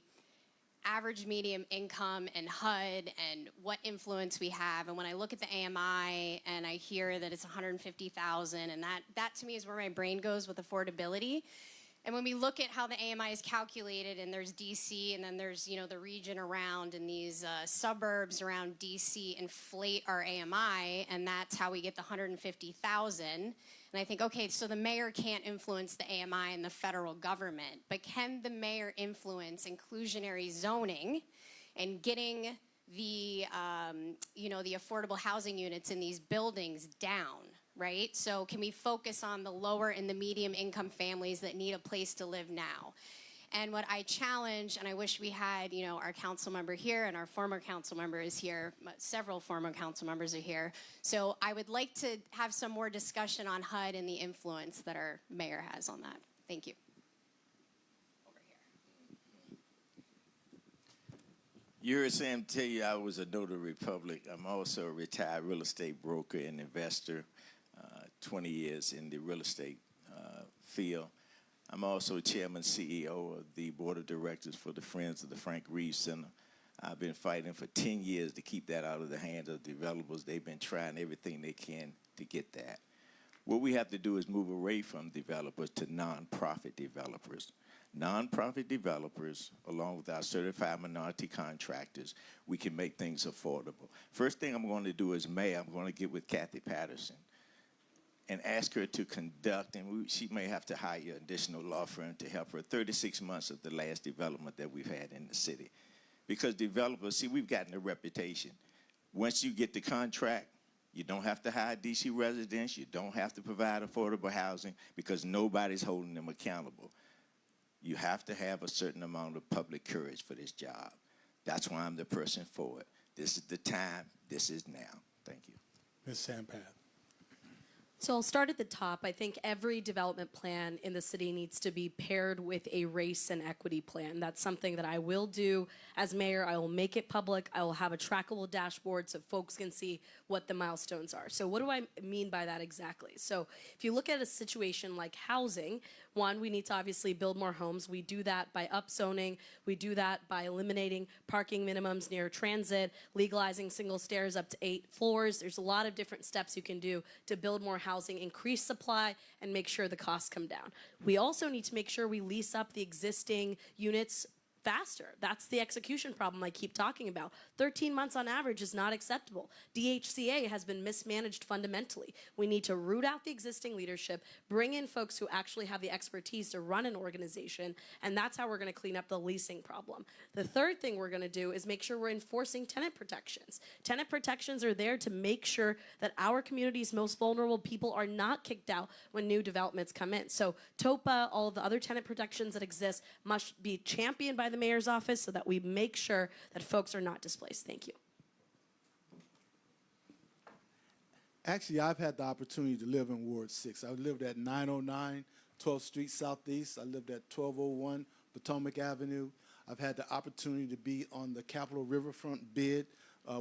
average medium income and HUD and what influence we have. And when I look at the AMI and I hear that it's $150,000, and that to me is where my brain goes with affordability. And when we look at how the AMI is calculated, and there's DC, and then there's, the region around, and these suburbs around DC inflate our AMI, and that's how we get the 150,000. And I think, okay, so the mayor can't influence the AMI and the federal government, but can the mayor influence inclusionary zoning and getting the, the affordable housing units in these buildings down? Right? So can we focus on the lower and the medium income families that need a place to live now? And what I challenge, and I wish we had, our council member here, and our former council member is here, several former council members are here. So I would like to have some more discussion on HUD and the influence that our mayor has on that. Thank you. Over here. You heard Sam tell you I was a notary public. I'm also a retired real estate broker and investor. 20 years in the real estate field. I'm also chairman, CEO of the board of directors for the Friends of the Frank Reeves Center. I've been fighting for 10 years to keep that out of the hands of developers. They've been trying everything they can to get that. What we have to do is move away from developers to nonprofit developers. Nonprofit developers, along with our certified minority contractors, we can make things affordable. First thing I'm going to do as mayor, I'm going to get with Kathy Patterson and ask her to conduct, and she may have to hire an additional law firm to help her, 36 months of the last development that we've had in the city. Because developers, see, we've gotten a reputation. Once you get the contract, you don't have to hire DC residents, you don't have to provide affordable housing because nobody's holding them accountable. You have to have a certain amount of public courage for this job. That's why I'm the person for it. This is the time, this is now. Thank you. Ms. Sampath. So I'll start at the top. I think every development plan in the city needs to be paired with a race and equity plan. That's something that I will do as mayor. I will make it public. I will have a trackable dashboard so folks can see what the milestones are. So what do I mean by that exactly? So if you look at a situation like housing, one, we need to obviously build more homes. We do that by upzoning. We do that by eliminating parking minimums near transit, legalizing single stairs up to 8 floors. There's a lot of different steps you can do to build more housing, increase supply, and make sure the costs come down. We also need to make sure we lease up the existing units faster. That's the execution problem I keep talking about. 13 months on average is not acceptable. DHCA has been mismanaged fundamentally. We need to root out the existing leadership, bring in folks who actually have the expertise to run an organization, and that's how we're going to clean up the leasing problem. The third thing we're going to do is make sure we're enforcing tenant protections. Tenant protections are there to make sure that our community's most vulnerable people are not kicked out when new developments come in. So TOPA, all of the other tenant protections that exist must be championed by the mayor's office so that we make sure that folks are not displaced. Thank you. Actually, I've had the opportunity to live in Ward 6. I lived at 909 12th Street Southeast. I lived at 1201 Potomac Avenue. I've had the opportunity to be on the Capitol Riverfront bid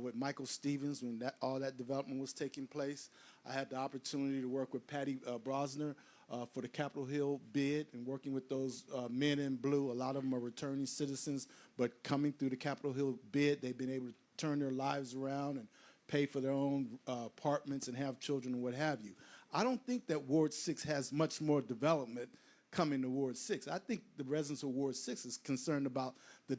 with Michael Stevens when all that development was taking place. I had the opportunity to work with Patty Brosner for the Capitol Hill bid and working with those men in blue. A lot of them are returning citizens, but coming through the Capitol Hill bid, they've been able to turn their lives around and pay for their own apartments and have children and what have you. I don't think that Ward 6 has much more development coming to Ward 6. I think the residents of Ward 6 is concerned about their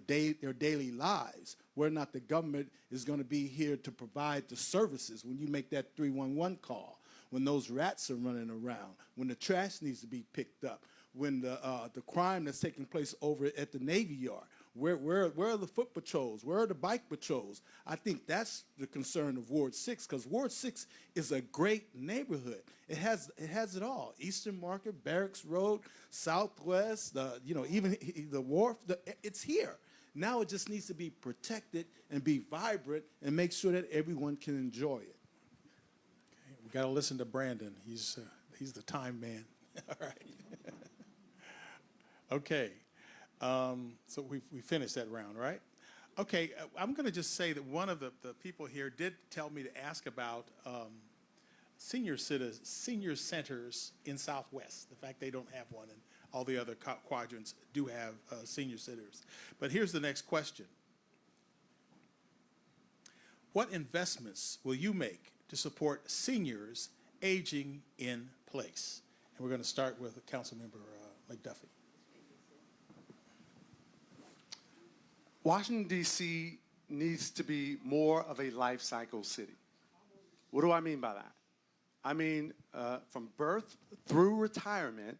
daily lives, whether or not the government is going to be here to provide the services when you make that 311 call, when those rats are running around, when the trash needs to be picked up. when the crime that's taking place over at the Navy Yard. Where are the foot patrols? Where are the bike patrols? I think that's the concern of Ward 6, because Ward 6 is a great neighborhood. It has it all. Eastern Market, Barracks Road, Southwest, even the wharf. It's here. Now it just needs to be protected and be vibrant and make sure that everyone can enjoy it. Okay, we got to listen to Brandon. He's the time man. All right. Okay. So we finished that round, right? Okay, I'm going to just say that one of the people here did tell me to ask about senior centers in Southwest, the fact they don't have one, and all the other quadrants do have senior centers. But here's the next question. What investments will you make to support seniors aging in place? And we're going to start with Councilmember McDuffie. Washington, D.C. needs to be more of a life cycle city. What do I mean by that? I mean, from birth through retirement,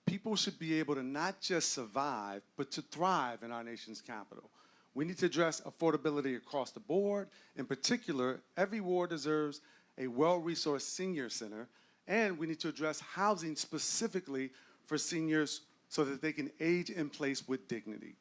people should be able to not just survive, but to thrive in our nation's capital. We need to address affordability across the board. In particular, every ward deserves a well-resourced senior center, and we need to address housing specifically for seniors so that they can age in place with dignity.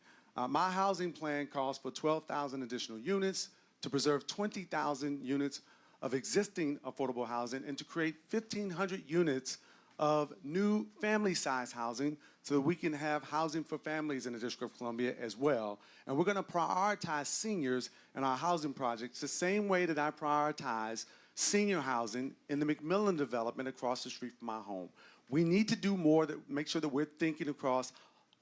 My housing plan calls for 12,000 additional units to preserve 20,000 units of existing affordable housing and to create 1,500 units of new family-size housing so that we can have housing for families in the District of Columbia as well. And we're going to prioritize seniors in our housing projects the same way that I prioritize senior housing in the McMillan development across the street from my home. We need to do more to make sure that we're thinking across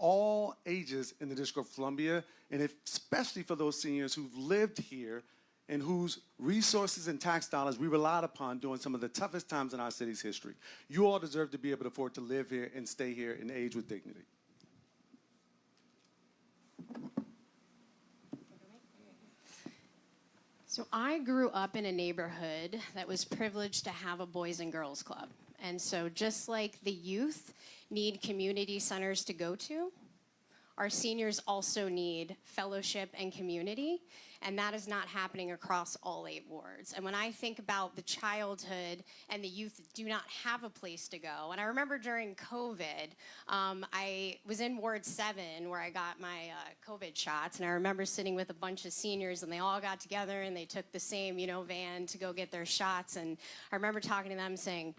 all ages in the District of Columbia, and especially for those seniors who've lived here and whose resources and tax dollars we relied upon during some of the toughest times in our city's history. You all deserve to be able to afford to live here and stay here and age with dignity. So I grew up in a neighborhood that was privileged to have a Boys and Girls Club. And so just like the youth need community centers to go to, our seniors also need fellowship and community, and that is not happening across all 8 wards. And when I think about the childhood and the youth that do not have a place to go, and I remember during COVID, I was in Ward 7 where I got my COVID shots, and I remember sitting with a bunch of seniors, and they all got together and they took the same, van to go get their shots, and I remember talking to them saying,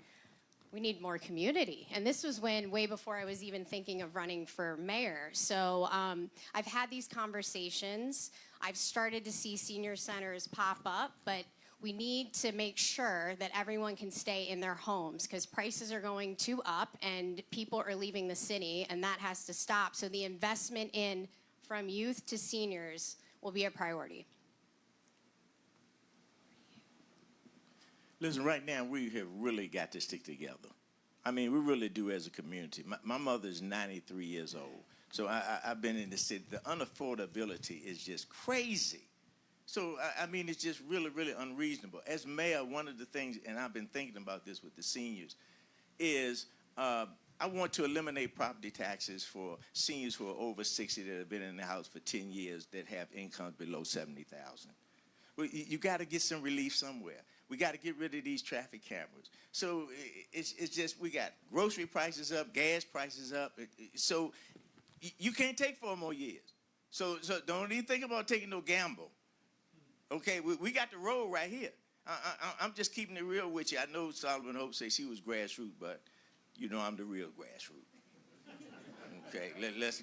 we need more community. And this was way before I was even thinking of running for mayor. So I've had these conversations. I've started to see senior centers pop up, but we need to make sure that everyone can stay in their homes because prices are going too up and people are leaving the city, and that has to stop. So the investment in from youth to seniors will be a priority. Listen, right now we have really got to stick together. I mean, we really do as a community. My mother is 93 years old, so I've been in the city. The unaffordability is just crazy. So, I mean, it's just really, really unreasonable. As mayor, one of the things, and I've been thinking about this with the seniors, is I want to eliminate property taxes for seniors who are over 60 that have been in the house for 10 years that have incomes below $70,000. Well, you got to get some relief somewhere. We got to get rid of these traffic cameras. So it's just, we got grocery prices up, gas prices up. So you can't take 4 more years. So don't even think about taking no gamble. Okay, we got the road right here. I'm just keeping it real with you. I know Solomon Hope says she was grassroots, but I'm the real grassroots. Okay, let's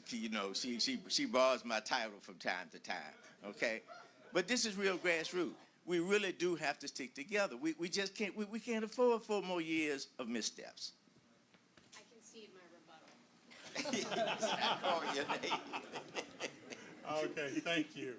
she borrows my title from time to time. Okay, but this is real grassroots. We really do have to stick together. We just can't. We can't afford 4 more years of missteps. I concede my rebuttal. I call your name. Okay, thank you.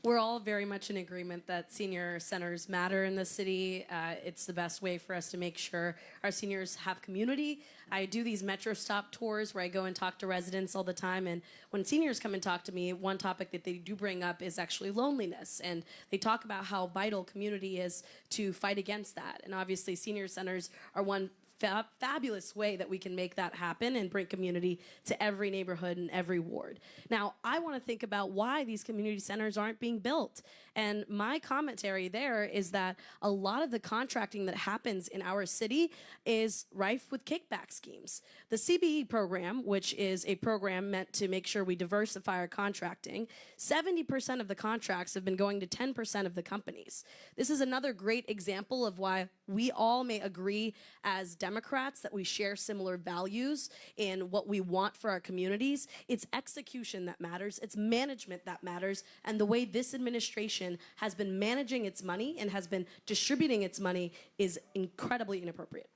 We're all very much in agreement that senior centers matter in the city. It's the best way for us to make sure our seniors have community. I do these Metro Stop tours where I go and talk to residents all the time. And when seniors come and talk to me, one topic that they do bring up is actually loneliness. And they talk about how vital community is to fight against that. And obviously, senior centers are one fabulous way that we can make that happen and bring community to every neighborhood and every ward. Now, I want to think about why these community centers aren't being built. And my commentary there is that a lot of the contracting that happens in our city is rife with kickback schemes. The CBE program, which is a program meant to make sure we diversify our contracting, 70% of the contracts have been going to 10% of the companies. This is another great example of why we all may agree as Democrats that we share similar values in what we want for our communities. It's execution that matters, it's management that matters, and the way this administration has been managing its money and has been distributing its money is incredibly inappropriate.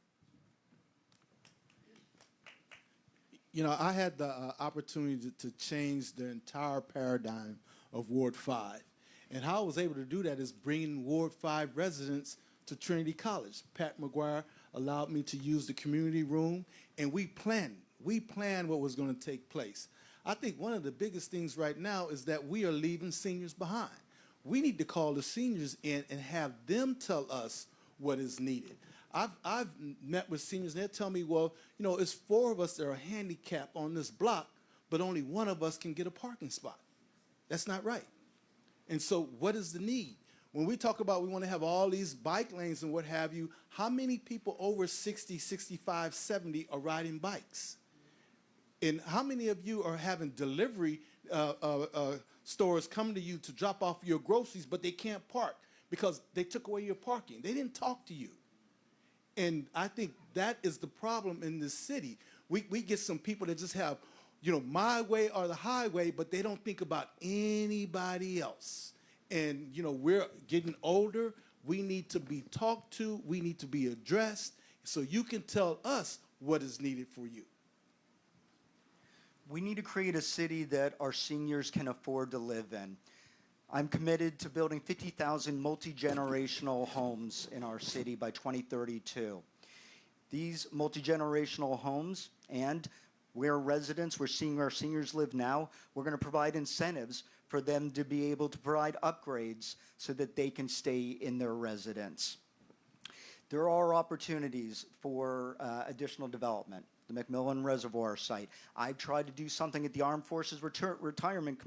You know, I had the opportunity to change the entire paradigm of Ward 5. And how I was able to do that is bringing Ward 5 residents to Trinity College. Pat McGuire allowed me to use the community room, and we planned what was going to take place. I think one of the biggest things right now is that we are leaving seniors behind. We need to call the seniors in and have them tell us what is needed. I've met with seniors, and they'll tell me, well, you know, it's 4 of us that are handicapped on this block, but only 1 of us can get a parking spot. That's not right. And so what is the need? When we talk about we want to have all these bike lanes and what have you, how many people over 60, 65, 70 are riding bikes? And how many of you are having delivery stores come to you to drop off your groceries, but they can't park because they took away your parking? They didn't talk to you. And I think that is the problem in this city. We get some people that just have, you know, my way or the highway, but they don't think about anybody else. And, you know, we're getting older. We need to be talked to. We need to be addressed so you can tell us what is needed for you. We need to create a city that our seniors can afford to live in. I'm committed to building 50,000 multi-generational homes in our city by 2032. These multi-generational homes, and where seeing our seniors live now, we're going to provide incentives for them to be able to provide upgrades so that they can stay in their residence. There are opportunities for additional development. The McMillan Reservoir site. I've tried to do something at the Armed Forces retirement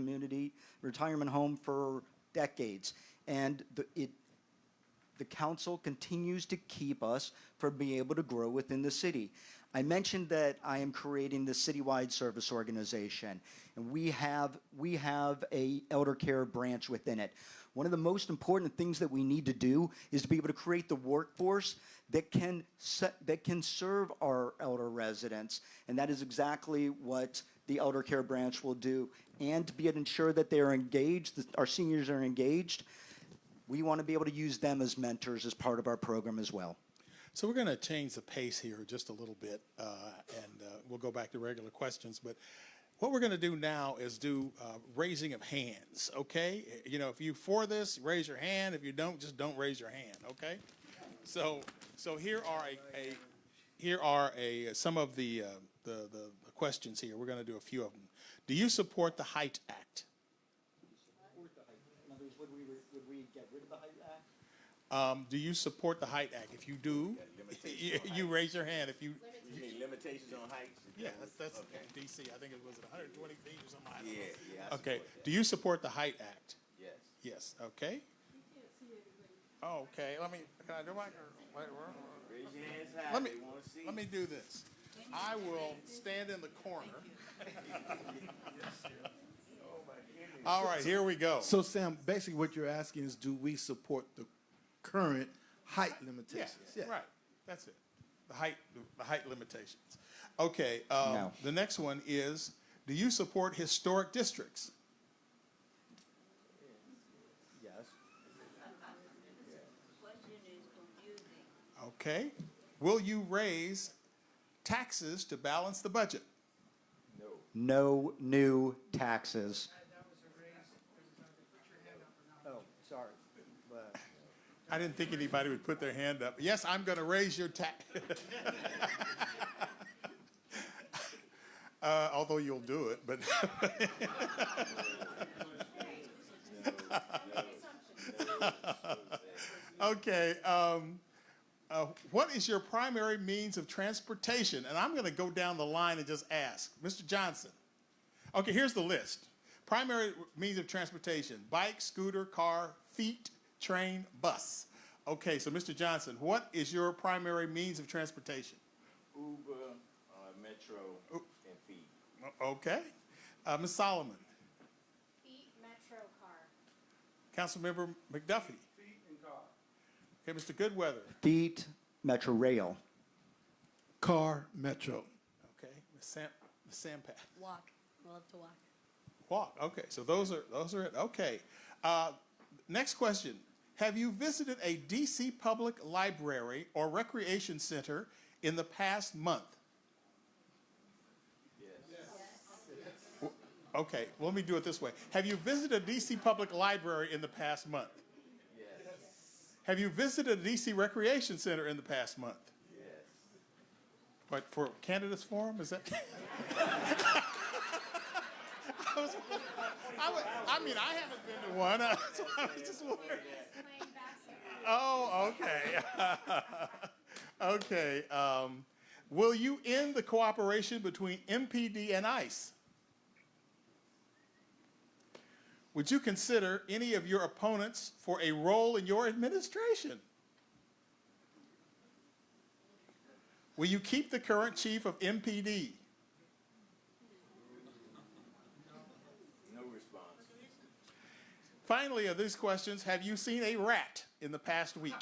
home for decades, and the council continues to keep us from being able to grow within the city. I mentioned that I am creating the citywide service organization, and we have a elder care branch within it. One of the most important things that we need to do is to be able to create the workforce that can serve our elder residents, and that is exactly what the elder care branch will do. And to be able to ensure that they are engaged, that our seniors are engaged, we want to be able to use them as mentors as part of our program as well. So we're going to change the pace here just a little bit, and we'll go back to regular questions. But what we're going to do now is do raising of hands, okay? You know, if you're for this, raise your hand. If you don't, just don't raise your hand, okay? So here are some of the questions here. We're going to do a few of them. Do you support the Height Act? In other words, would we get rid of the Height Act? Do you support the Height Act? If you do, you raise your hand. If you mean limitations on heights? yeah, that's okay. DC. I think it was 120 feet or something. I don't know. Yeah. Okay. Do you support the Height Act? Yes. Yes. Okay. Oh, okay. Can I do my? Raise your hands high. Let me They wanna see. let me do this. I will stand in the corner. All right, here we go. So, Sam, basically what you're asking is, do we support the current height limitations? Yeah, right. That's it. The height limitations. Okay. No. The next one is, do you support historic districts? Yes. Okay. Will you raise taxes to balance the budget? No new taxes. Oh, sorry. I didn't think anybody would put their hand up. Yes, I'm going to raise your tax. Although you'll do it, but. Okay. what is your primary means of transportation? And I'm going to go down the line and just ask. Mr. Johnson. Okay, here's the list. Primary means of transportation: bike, scooter, car, feet, train, bus. Okay, so Mr. Johnson, what is your primary means of transportation? Uber, Metro, and feed. Okay. Ms. Solomon. Feet, Metro, car. Councilmember McDuffie. Feet and car. Okay, Mr. Goodweather. Feet, Metro Rail. Car, Metro. Okay, Ms. Sampat. Walk. I love to walk. Walk. Okay, so those are it. Okay. Next question. Have you visited a DC public library or recreation center in the past month? Yes. Okay, well, let me do it this way. Have you visited a DC public library in the past month? Yes. Have you visited a DC recreation center in the past month? Yes. What, for candidates forum? Is that? I mean, I haven't been to one. So I was just wondering. Oh, okay. Okay. Will you end the cooperation between MPD and ICE? Would you consider any of your opponents for a role in your administration? Will you keep the current chief of MPD? Finally, of these questions, have you seen a rat in the past week?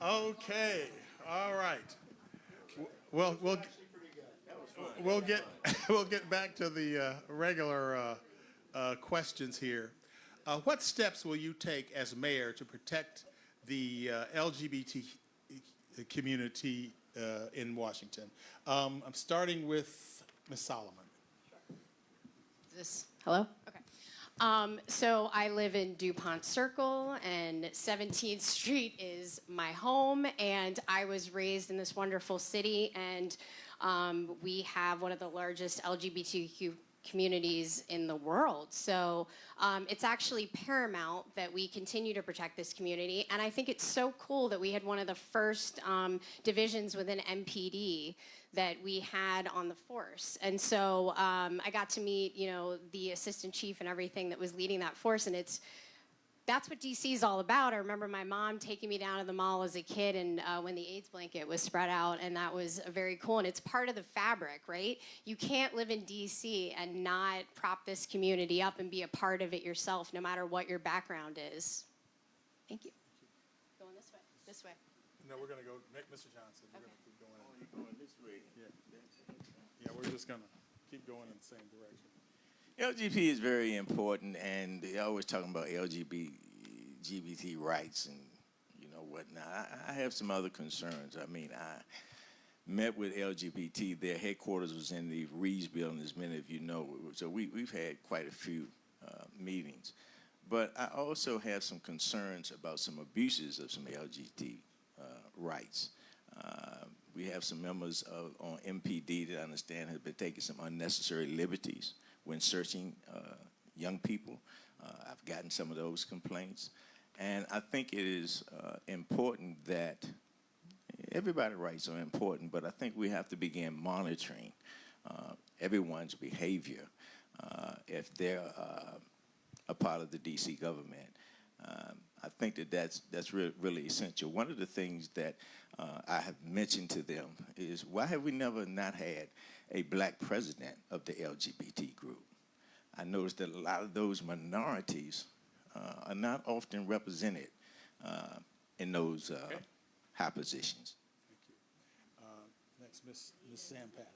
Okay, all right. Well, we'll get back to the regular questions here. What steps will you take as mayor to protect the LGBT community in Washington? I'm starting with Ms. Solomon. Hello? Okay. So I live in DuPont Circle, and 17th Street is my home, and I was raised in this wonderful city, and we have one of the largest LGBTQ communities in the world. So it's actually paramount that we continue to protect this community. And I think it's so cool that we had one of the first divisions within MPD that we had on the force. And so I got to meet, the assistant chief and everything that was leading that force. And that's what DC is all about. I remember my mom taking me down to the mall as a kid, and when the AIDS blanket was spread out, and that was very cool. And it's part of the fabric, right? You can't live in DC and not prop this community up and be a part of it yourself, no matter what your background is. Thank you. Going this way. This way. No, we're going to go, Mr. Johnson. We're going to keep going. Going this way. Yeah, we're just going to keep going in the same direction. LGBT is very important, and they're always talking about LGBT rights and whatnot. I have some other concerns. I mean, I met with LGBT. Their headquarters was in the Reeves building, as many of you know. So we've had quite a few meetings. But I also have some concerns about some abuses of some LGBT rights. We have some members on MPD that I understand have been taking some unnecessary liberties when searching young people. I've gotten some of those complaints. And I think it is important that everybody's rights are important, but I think we have to begin monitoring everyone's behavior if they're a part of the DC government. I think that's really essential. One of the things that I have mentioned to them is, why have we never not had a black president of the LGBT group? I noticed that a lot of those minorities are not often represented in those high positions. Thank you. Next, Ms. Sampat.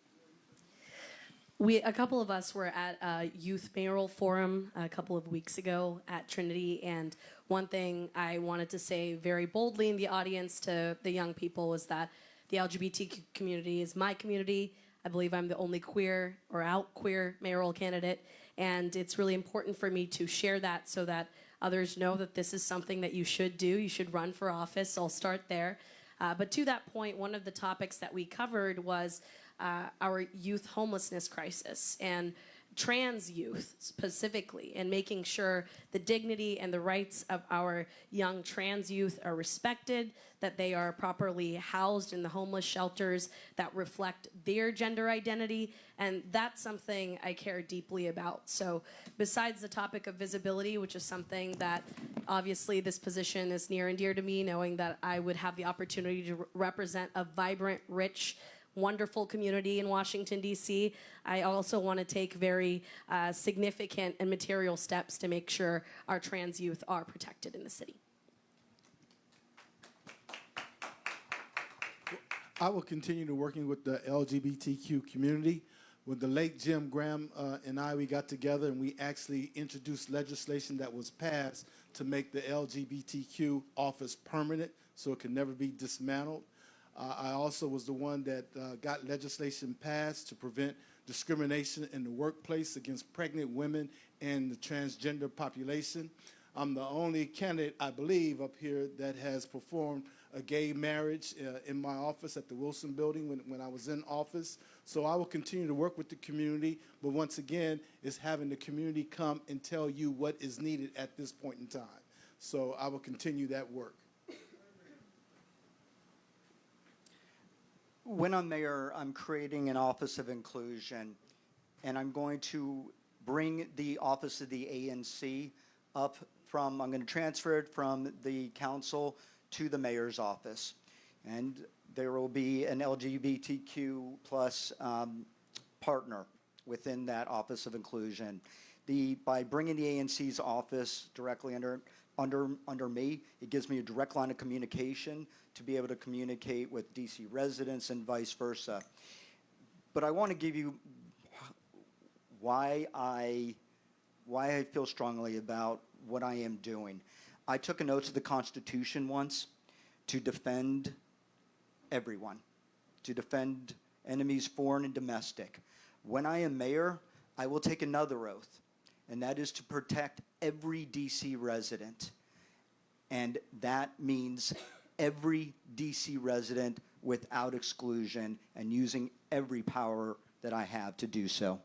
A couple of us were at a youth mayoral forum a couple of weeks ago at Trinity, and one thing I wanted to say very boldly in the audience to the young people was that the LGBT community is my community. I believe I'm the only queer or out queer mayoral candidate, and it's really important for me to share that so that others know that this is something that you should do. You should run for office. I'll start there. But to that point, one of the topics that we covered was our youth homelessness crisis and trans youth specifically, and making sure the dignity and the rights of our young trans youth are respected, that they are properly housed in the homeless shelters that reflect their gender identity. And that's something I care deeply about. So besides the topic of visibility, which is something that obviously this position is near and dear to me, knowing that I would have the opportunity to represent a vibrant, rich, wonderful community in Washington, D.C. I also want to take very significant and material steps to make sure our trans youth are protected in the city. I will continue to working with the LGBTQ community. When the late Jim Graham and we got together and we actually introduced legislation that was passed to make the LGBTQ office permanent so it can never be dismantled. I also was the one that got legislation passed to prevent discrimination in the workplace against pregnant women and the transgender population. I'm the only candidate, I believe, up here that has performed a gay marriage in my office at the Wilson Building when I was in office. So I will continue to work with the community, but once again, it's having the community come and tell you what is needed at this point in time. So I will continue that work. When I'm mayor, I'm creating an Office of Inclusion, and I'm going to bring the Office of the ANC up from, I'm going to transfer it from the council to the mayor's office. And there will be an LGBTQ plus partner within that Office of Inclusion. By bringing the ANC's office directly under me, it gives me a direct line of communication to be able to communicate with DC residents and vice versa. But I want to give you why I feel strongly about what I am doing. I took an oath to the Constitution once to defend everyone, to defend enemies foreign and domestic. When I am mayor, I will take another oath, and that is to protect every DC resident. And that means every DC resident without exclusion, and using every power that I have to do so.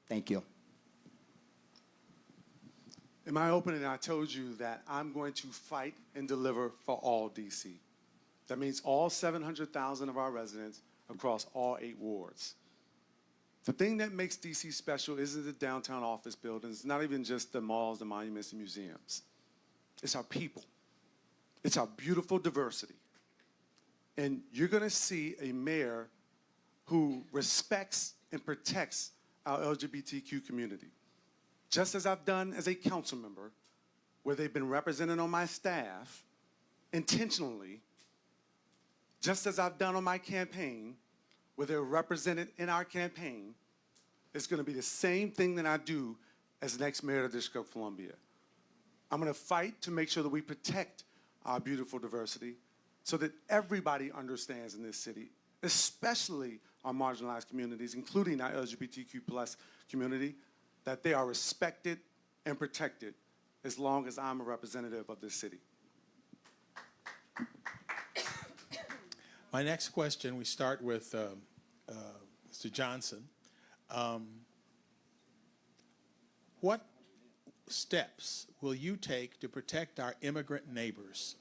Thank you. In my opening, I told you that I'm going to fight and deliver for all DC. That means all 700,000 of our residents across all 8 wards. The thing that makes DC special isn't the downtown office buildings, not even just the malls, the monuments, and museums. It's our people. It's our beautiful diversity. And you're going to see a mayor who respects and protects our LGBTQ community. Just as I've done as a council member, where they've been represented on my staff intentionally, just as I've done on my campaign, where they're represented in our campaign, it's going to be the same thing that I do as the next mayor of the District of Columbia. I'm going to fight to make sure that we protect our beautiful diversity so that everybody understands in this city, especially our marginalized communities, including our LGBTQ plus community, that they are respected and protected as long as I'm a representative of this city. My next question, we start with Mr. Johnson. What steps will you take to protect our immigrant neighbors?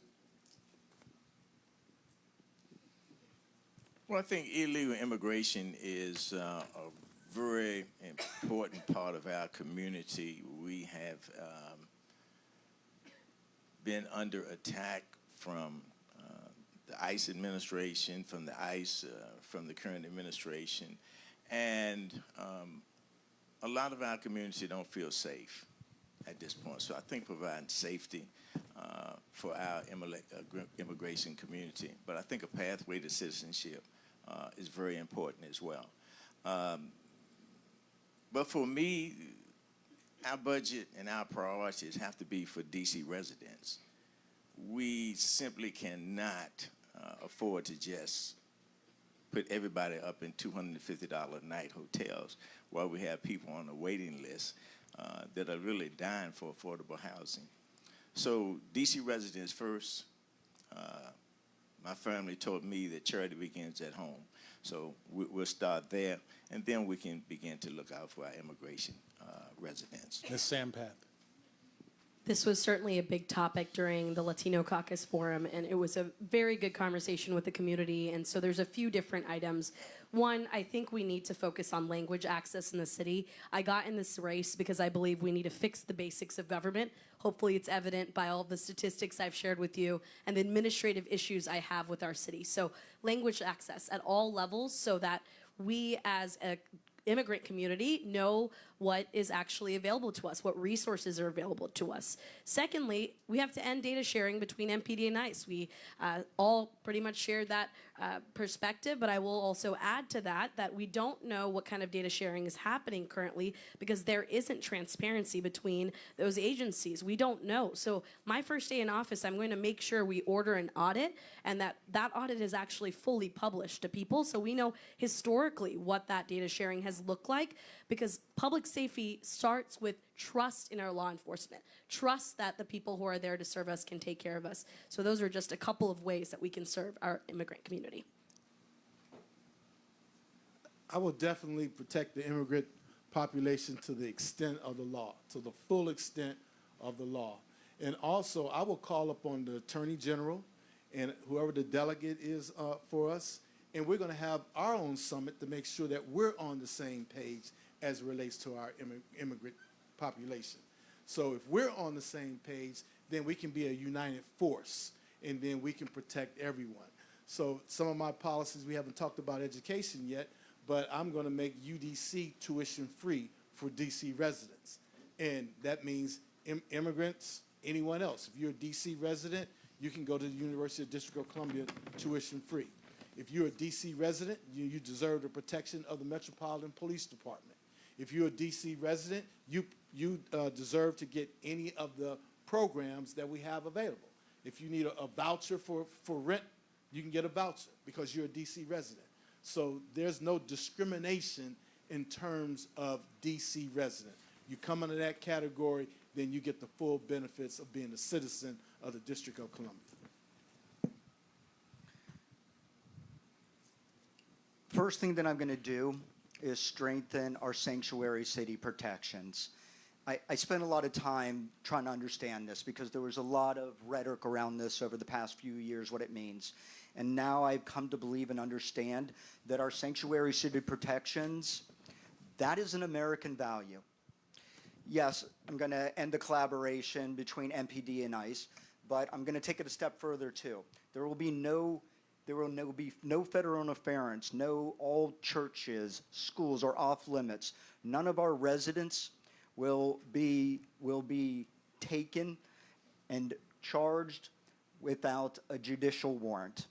Well, I think illegal immigration is a very important part of our community. We have been under attack from the ICE administration, from the ICE, from the current administration, and a lot of our community don't feel safe at this point. So I think providing safety for our immigration community, but I think a pathway to citizenship is very important as well. But for me, our budget and our priorities have to be for DC residents. We simply cannot afford to just put everybody up in $250 a night hotels while we have people on the waiting list that are really dying for affordable housing. So DC residents first. My family taught me that charity begins at home. So we'll start there, and then we can begin to look out for our immigration residents. Ms. Sampath. This was certainly a big topic during the Latino Caucus Forum, and it was a very good conversation with the community. And so there's a few different items. One, I think we need to focus on language access in the city. I got in this race because I believe we need to fix the basics of government. Hopefully it's evident by all the statistics I've shared with you and the administrative issues I have with our city. So language access at all levels so that we as a immigrant community know what is actually available to us, what resources are available to us. Secondly, we have to end data sharing between MPD and ICE. We all pretty much shared that perspective, but I will also add to that that we don't know what kind of data sharing is happening currently because there isn't transparency between those agencies. We don't know. So my first day in office, I'm going to make sure we order an audit and that audit is actually fully published to people so we know historically what that data sharing has looked like, because public safety starts with trust in our law enforcement, trust that the people who are there to serve us can take care of us. So those are just a couple of ways that we can serve our immigrant community. I will definitely protect the immigrant population to the extent of the law, to the full extent of the law. And also, I will call upon the Attorney General and whoever the delegate is for us, and we're going to have our own summit to make sure that we're on the same page as it relates to our immigrant population. So if we're on the same page, then we can be a united force, and then we can protect everyone. So some of my policies, we haven't talked about education yet, but I'm going to make UDC tuition free for DC residents. And that means immigrants, anyone else. If you're a DC resident, you can go to the University of District of Columbia tuition free. If you're a DC resident, you deserve the protection of the Metropolitan Police Department. If you're a DC resident, you deserve to get any of the programs that we have available. If you need a voucher for rent, you can get a voucher because you're a DC resident. So there's no discrimination in terms of DC resident. You come under that category, then you get the full benefits of being a citizen of the District of Columbia. First thing that I'm going to do is strengthen our sanctuary city protections. I spent a lot of time trying to understand this because there was a lot of rhetoric around this over the past few years, what it means. And now I've come to believe and understand that our sanctuary city protections, that is an American value. Yes, I'm going to end the collaboration between MPD and ICE, but I'm going to take it a step further too. There will be no federal interference, no all churches, schools are off limits. None of our residents will be taken and charged without a judicial warrant.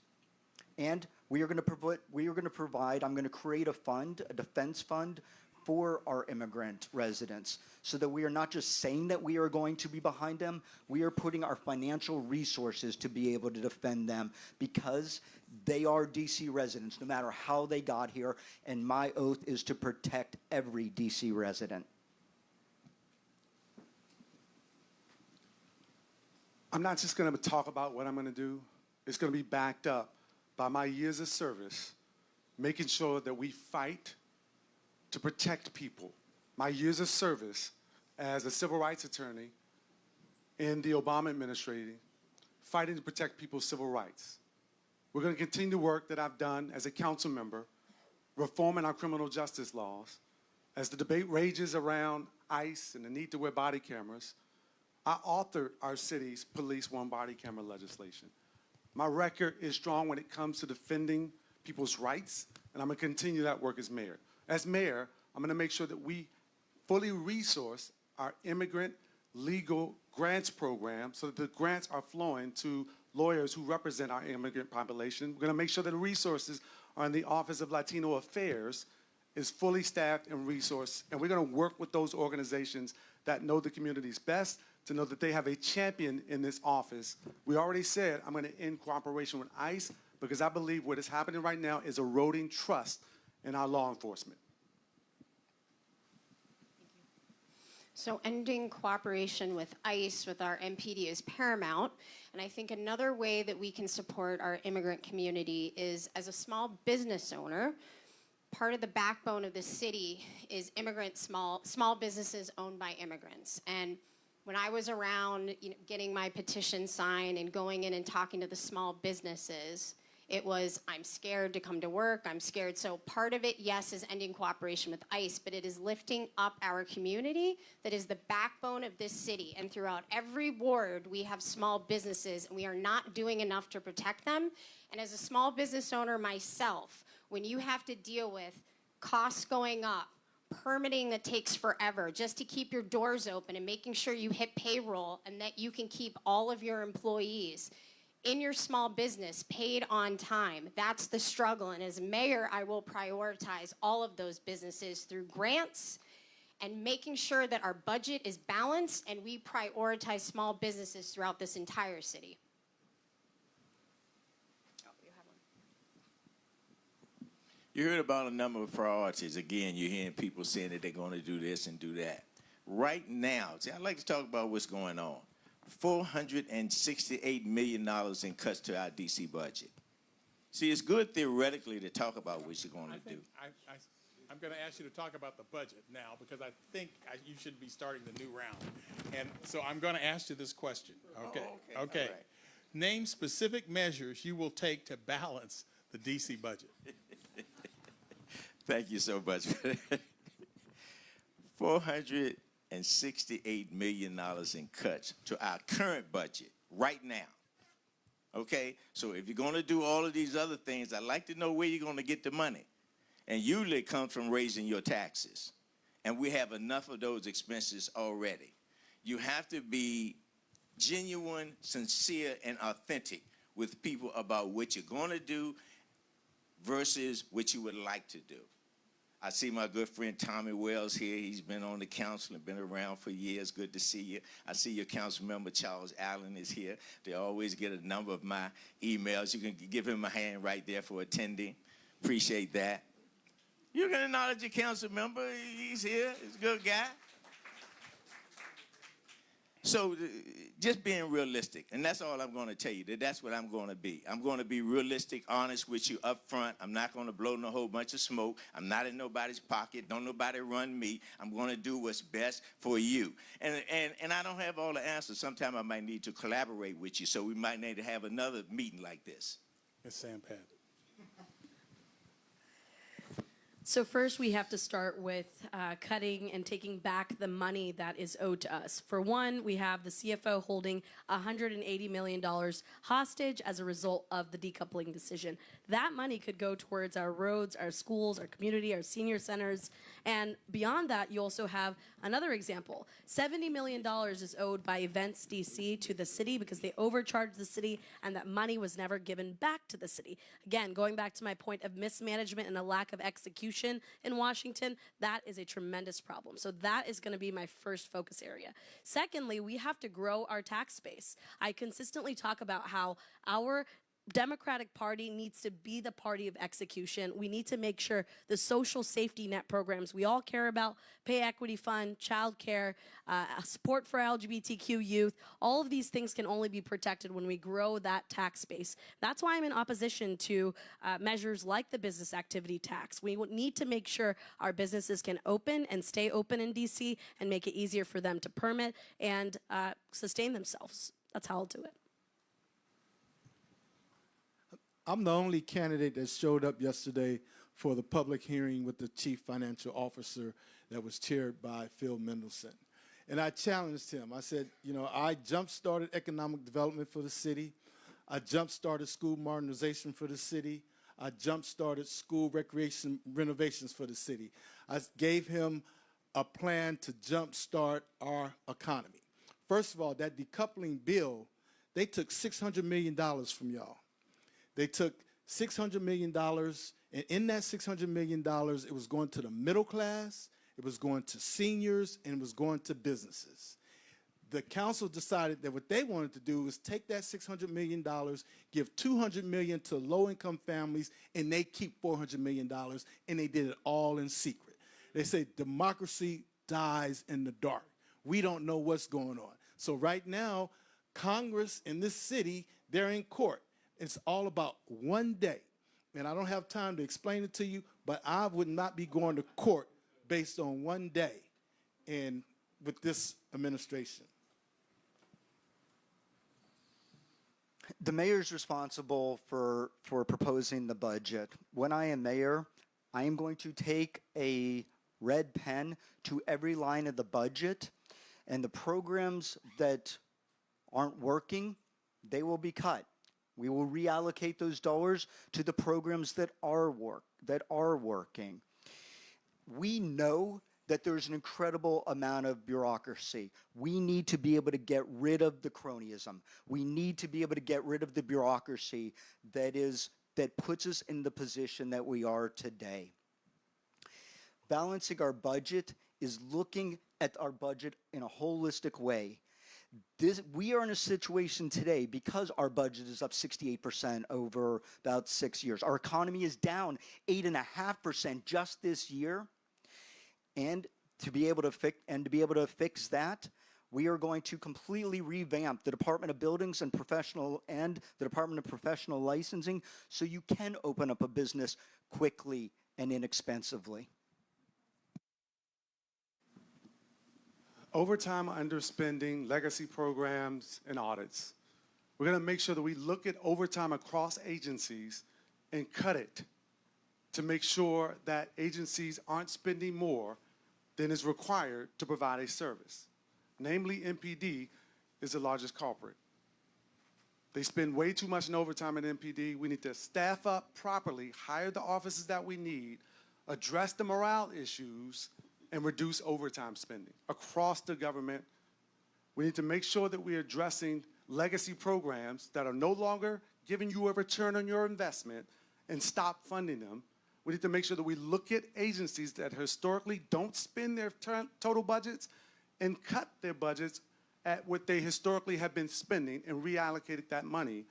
And we are going to provide, I'm going to create a fund, a defense fund for our immigrant residents so that we are not just saying that we are going to be behind them, we are putting our financial resources to be able to defend them because they are DC residents, no matter how they got here, and my oath is to protect every DC resident. I'm not just going to talk about what I'm going to do. It's going to be backed up by my years of service, making sure that we fight to protect people. My years of service as a civil rights attorney in the Obama administration, fighting to protect people's civil rights. We're going to continue the work that I've done as a council member, reforming our criminal justice laws. As the debate rages around ICE and the need to wear body cameras, I authored our city's police one body camera legislation. My record is strong when it comes to defending people's rights, and I'm going to continue that work as mayor. As mayor, I'm going to make sure that we fully resource our immigrant legal grants program so that the grants are flowing to lawyers who represent our immigrant population. We're going to make sure that the resources are in the Office of Latino Affairs is fully staffed and resourced, and we're going to work with those organizations that know the communities best to know that they have a champion in this office. We already said I'm going to end cooperation with ICE because I believe what is happening right now is eroding trust in our law enforcement. So ending cooperation with ICE, with our MPD, is paramount. And I think another way that we can support our immigrant community is, as a small business owner, part of the backbone of the city is small businesses owned by immigrants. And when I was around, getting my petition signed and going in and talking to the small businesses, it was, I'm scared to come to work, I'm scared. So part of it, yes, is ending cooperation with ICE, but it is lifting up our community that is the backbone of this city. And throughout every ward, we have small businesses, and we are not doing enough to protect them. And as a small business owner myself, when you have to deal with costs going up, permitting that takes forever just to keep your doors open and making sure you hit payroll and that you can keep all of your employees in your small business paid on time, that's the struggle. And as mayor, I will prioritize all of those businesses through grants and making sure that our budget is balanced and we prioritize small businesses throughout this entire city. You heard about a number of priorities. Again, you're hearing people saying that they're going to do this and do that. Right now, see, I'd like to talk about what's going on. $468 million in cuts to our D.C. budget. See, it's good theoretically to talk about what you're going to do. I'm going to ask you to talk about the budget now because I think you should be starting the new round. And so I'm going to ask you this question. Okay. Oh, okay. All right. Name specific measures you will take to balance the D.C. budget. Thank you so much. $468 million in cuts to our current budget right now. Okay? So if you're going to do all of these other things, I'd like to know where you're going to get the money. And usually it comes from raising your taxes. And we have enough of those expenses already. You have to be genuine, sincere, and authentic with people about what you're going to do versus what you would like to do. I see my good friend Tommy Wells here. He's been on the council and been around for years. Good to see you. I see your council member Charles Allen is here. They always get a number of my emails. You can give him a hand right there for attending. Appreciate that. You can acknowledge your council member. He's here. He's a good guy. So just being realistic, and that's all I'm going to tell you. That's what I'm going to be. I'm going to be realistic, honest with you up front. I'm not going to blow no whole bunch of smoke. I'm not in nobody's pocket. Don't nobody run me. I'm going to do what's best for you. And I don't have all the answers. Sometimes I might need to collaborate with you, so we might need to have another meeting like this. Ms. Sampat. So first, we have to start with cutting and taking back the money that is owed to us. For one, we have the CFO holding $180 million hostage as a result of the decoupling decision. That money could go towards our roads, our schools, our community, our senior centers. And beyond that, you also have another example. $70 million is owed by Events DC to the city because they overcharged the city and that money was never given back to the city. Again, going back to my point of mismanagement and a lack of execution in Washington, that is a tremendous problem. So that is going to be my first focus area. Secondly, we have to grow our tax base. I consistently talk about how our Democratic Party needs to be the party of execution. We need to make sure the social safety net programs we all care about, pay equity fund, child care, support for LGBTQ youth, all of these things can only be protected when we grow that tax base. That's why I'm in opposition to measures like the business activity tax. We need to make sure our businesses can open and stay open in DC and make it easier for them to permit and sustain themselves. That's how I'll do it. I'm the only candidate that showed up yesterday for the public hearing with the chief financial officer that was chaired by Phil Mendelson. And I challenged him. I said, I jump-started economic development for the city. I jump-started school modernization for the city. I jump-started school recreation renovations for the city. I gave him a plan to jump-start our economy. First of all, that decoupling bill, they took $600 million from y'all. They took $600 million, and in that $600 million, it was going to the middle class, it was going to seniors, and it was going to businesses. The council decided that what they wanted to do was take that $600 million, give $200 million to low-income families, and they keep $400 million, and they did it all in secret. They say democracy dies in the dark. we don't know what's going on. So right now, Congress in this city, they're in court. It's all about one day. And I don't have time to explain it to you, but I would not be going to court based on one day and with this administration. The mayor's responsible for proposing the budget. When I am mayor, I am going to take a red pen to every line of the budget, and the programs that aren't working, they will be cut. We will reallocate those dollars to the programs that are working. We know that there's an incredible amount of bureaucracy. We need to be able to get rid of the cronyism. We need to be able to get rid of the bureaucracy that puts us in the position that we are today. Balancing our budget is looking at our budget in a holistic way. We are in a situation today because our budget is up 68% over about 6 years. Our economy is down 8.5% just this year. And to be able to fix that, we are going to completely revamp the Department of Buildings and the Department of Professional Licensing so you can open up a business quickly and inexpensively. Overtime underspending, legacy programs, and audits. We're going to make sure that we look at overtime across agencies and cut it to make sure that agencies aren't spending more than is required to provide a service. Namely, MPD is the largest culprit. They spend way too much in overtime at MPD. We need to staff up properly, hire the officers that we need, address the morale issues, and reduce overtime spending across the government. We need to make sure that we're addressing legacy programs that are no longer giving you a return on your investment and stop funding them. We need to make sure that we look at agencies that historically don't spend their total budgets and cut their budgets at what they historically have been spending and reallocated that money.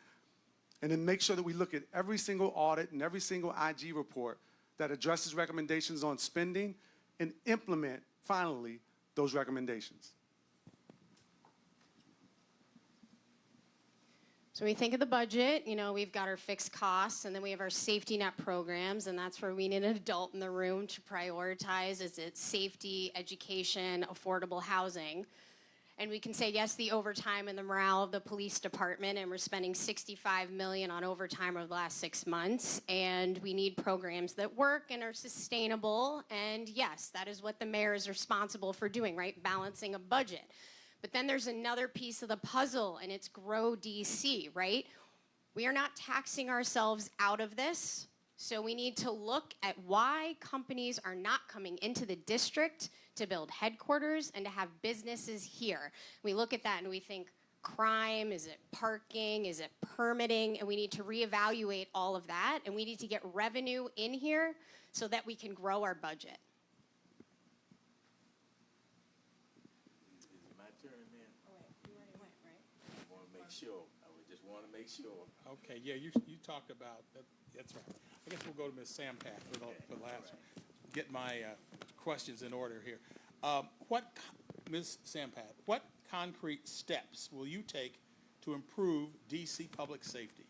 And then make sure that we look at every single audit and every single IG report that addresses recommendations on spending and implement, finally, those recommendations. So when we think of the budget, we've got our fixed costs, and then we have our safety net programs, and that's where we need an adult in the room to prioritize. Is it safety, education, affordable housing? And we can say, yes, the overtime and the morale of the police department, and we're spending $65 million on overtime over the last 6 months, and we need programs that work and are sustainable, and yes, that is what the mayor is responsible for doing, right? Balancing a budget. But then there's another piece of the puzzle, and it's Grow DC, right? We are not taxing ourselves out of this, so we need to look at why companies are not coming into the district to build headquarters and to have businesses here. We look at that and we think, crime, is it parking, is it permitting? And we need to reevaluate all of that, and we need to get revenue in here so that we can grow our budget. Okay, yeah, you talked about that. That's right. I guess we'll go to Ms. Sampath for the last one. Get my questions in order here. Ms. Sampath, what concrete steps will you take to improve DC public safety?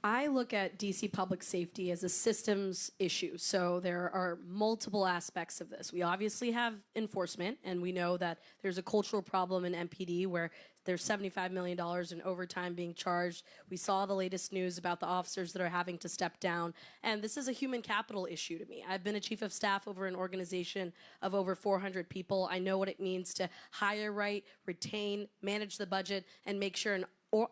I look at DC public safety as a systems issue. So there are multiple aspects of this. We obviously have enforcement, and we know that there's a cultural problem in MPD where there's $75 million in overtime being charged. We saw the latest news about the officers that are having to step down. And this is a human capital issue to me. I've been a chief of staff over an organization of over 400 people. I know what it means to hire right, retain, manage the budget, and make sure an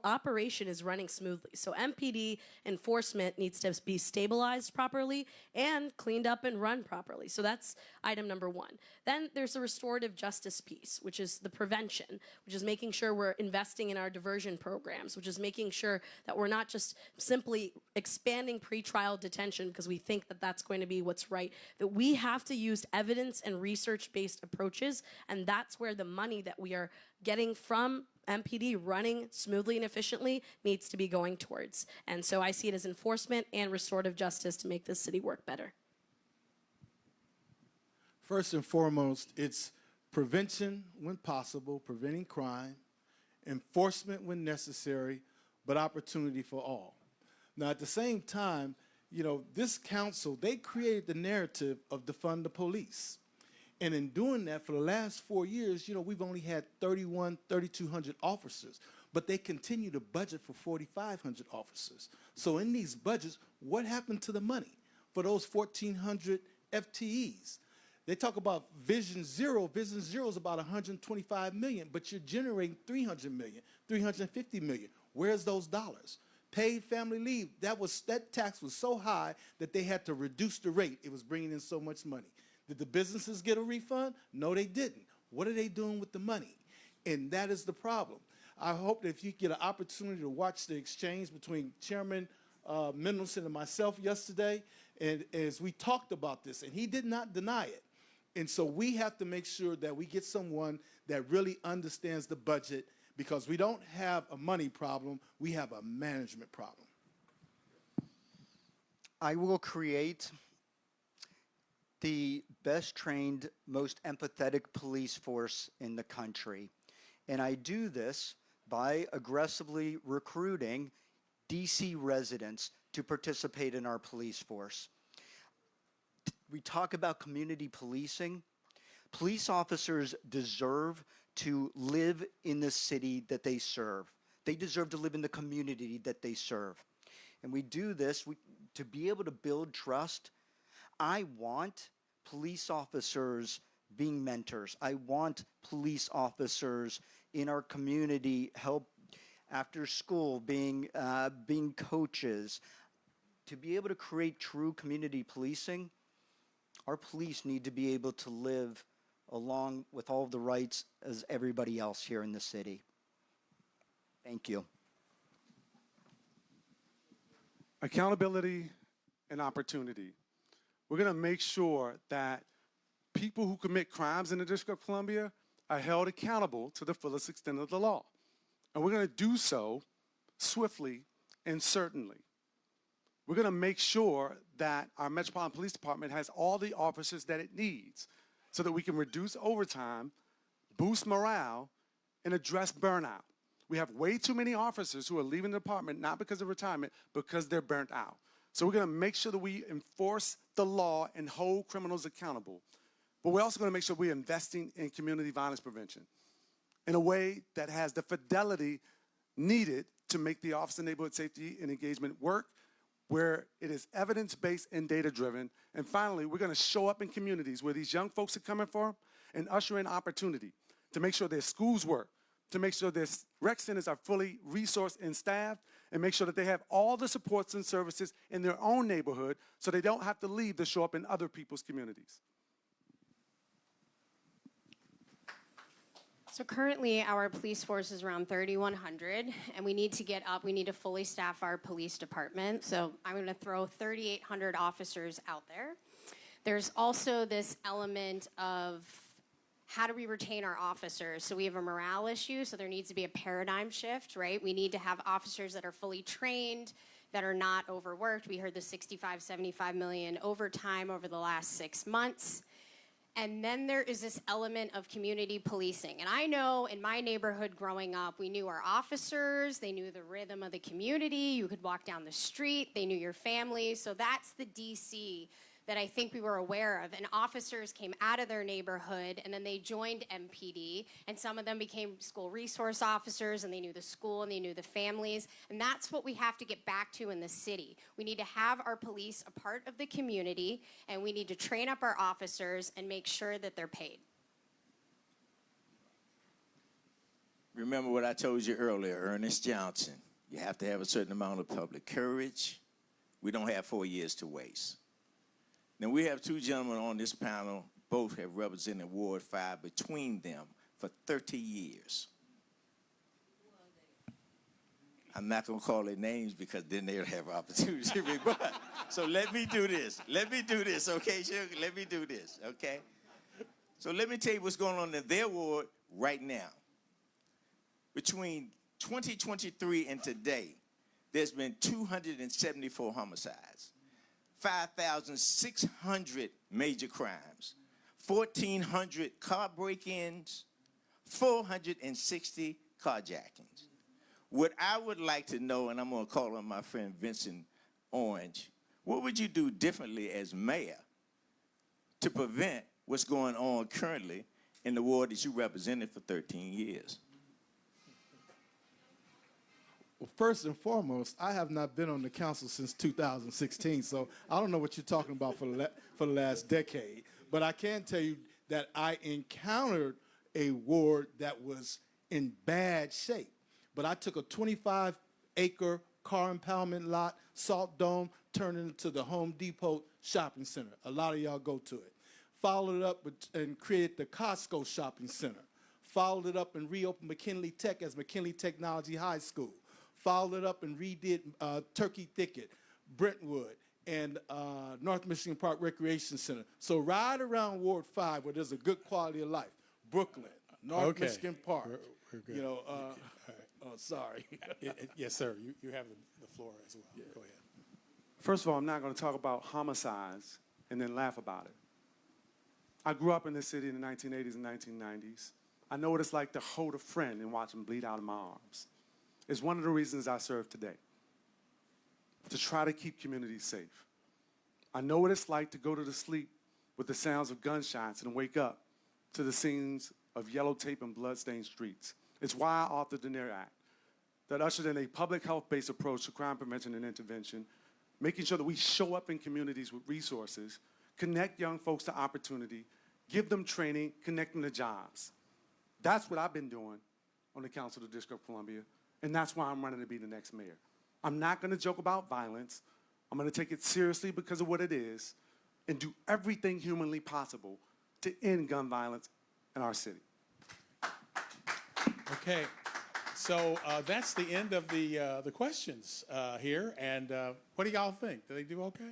operation is running smoothly. So MPD enforcement needs to be stabilized properly and cleaned up and run properly. So that's item number one. Then there's the restorative justice piece, which is the prevention, which is making sure we're investing in our diversion programs, which is making sure that we're not just simply expanding pretrial detention because we think that that's going to be what's right, that we have to use evidence and research-based approaches, and that's where the money that we are getting from MPD running smoothly and efficiently needs to be going towards. And so I see it as enforcement and restorative justice to make this city work better. First and foremost, it's prevention when possible, preventing crime, enforcement when necessary, but opportunity for all. Now, at the same time, you know, this council, they created the narrative of defund the police. And in doing that, for the last 4 years, you know, we've only had 3,200 officers, but they continue to budget for 4,500 officers. So in these budgets, what happened to the money for those 1,400 FTEs? They talk about Vision Zero. Vision Zero is about 125 million, but you're generating 300 million, 350 million. Where's those dollars? Paid family leave, that tax was so high that they had to reduce the rate. It was bringing in so much money. Did the businesses get a refund? No, they didn't. What are they doing with the money? And that is the problem. I hope that if you get an opportunity to watch the exchange between Chairman Mendelson and myself yesterday, and as we talked about this, and he did not deny it. And so we have to make sure that we get someone that really understands the budget, because we don't have a money problem, we have a management problem. I will create the best trained, most empathetic police force in the country. And I do this by aggressively recruiting DC residents to participate in our police force. We talk about community policing. Police officers deserve to live in the city that they serve. They deserve to live in the community that they serve. And we do this to be able to build trust. I want police officers being mentors. I want police officers in our community help after school, being coaches. To be able to create true community policing, our police need to be able to live along with all of the rights as everybody else here in the city. Thank you. Accountability and opportunity. We're going to make sure that people who commit crimes in the District of Columbia are held accountable to the fullest extent of the law. And we're going to do so swiftly and certainly. We're going to make sure that our Metropolitan Police Department has all the officers that it needs so that we can reduce overtime, boost morale, and address burnout. We have way too many officers who are leaving the department, not because of retirement, because they're burnt out. So we're going to make sure that we enforce the law and hold criminals accountable. But we're also going to make sure we're investing in community violence prevention in a way that has the fidelity needed to make the Office of Neighborhood Safety and Engagement work, where it is evidence-based and data-driven. And finally, we're going to show up in communities where these young folks are coming from and usher in opportunity to make sure their schools work, to make sure their rec centers are fully resourced and staffed, and make sure that they have all the supports and services in their own neighborhood so they don't have to leave to show up in other people's communities. So currently, our police force is around 3,100, and we need to get up. We need to fully staff our police department. So I'm going to throw 3,800 officers out there. There's also this element of how do we retain our officers? So we have a morale issue, so there needs to be a paradigm shift, right? We need to have officers that are fully trained, that are not overworked. We heard the 65, 75 million overtime over the last 6 months. And then there is this element of community policing. And I know in my neighborhood growing up, we knew our officers, they knew the rhythm of the community, you could walk down the street, they knew your family. So that's the DC that I think we were aware of. And officers came out of their neighborhood, and then they joined MPD, and some of them became school resource officers, and they knew the school, and they knew the families. And that's what we have to get back to in the city. We need to have our police a part of the community, and we need to train up our officers and make sure that they're paid. Remember what I told you earlier, Ernest Johnson. You have to have a certain amount of public courage. We don't have 4 years to waste. Now, we have two gentlemen on this panel, both have represented Ward 5 between them for 30 years. I'm not going to call their names because then they'll have opportunity to rebut. So let me do this. Let me do this, okay, Sugar? Let me do this, okay? So let me tell you what's going on in their ward right now. Between 2023 and today, there's been 274 homicides. 5,600 major crimes, 1,400 car break-ins, 460 carjackings. What I would like to know, and I'm going to call on my friend Vincent Orange, what would you do differently as mayor to prevent what's going on currently in the ward that you represented for 13 years? Well, first and foremost, I have not been on the council since 2016, so I don't know what you're talking about for the last decade. But I can tell you that I encountered a ward that was in bad shape. But I took a 25-acre car impoundment lot, Salt Dome, turned it into the Home Depot shopping center. A lot of y'all go to it. Followed it up and created the Costco shopping center. Followed it up and reopened McKinley Tech as McKinley Technology High School. Followed it up and redid Turkey Thicket, Brentwood, and North Michigan Park Recreation Center. So right around Ward 5, where there's a good quality of life, Brooklyn, North Okay. Michigan Park. We're good. You know, All right. oh, sorry. Yes, sir. You have the floor as well. Go ahead. First of all, I'm not going to talk about homicides and then laugh about it. I grew up in this city in the 1980s and 1990s. I know what it's like to hold a friend and watch him bleed out of my arms. It's one of the reasons I serve today, to try to keep communities safe. I know what it's like to go to sleep with the sounds of gunshots and wake up to the scenes of yellow tape and bloodstained streets. It's why I authored the NEAR Act that ushered in a public health-based approach to crime prevention and intervention, making sure that we show up in communities with resources, connect young folks to opportunity, give them training, connect them to jobs. That's what I've been doing on the Council of the District of Columbia, and that's why I'm running to be the next mayor. I'm not going to joke about violence. I'm going to take it seriously because of what it is and do everything humanly possible to end gun violence in our city. Okay. So that's the end of the questions here. And what do y'all think? Do they do okay?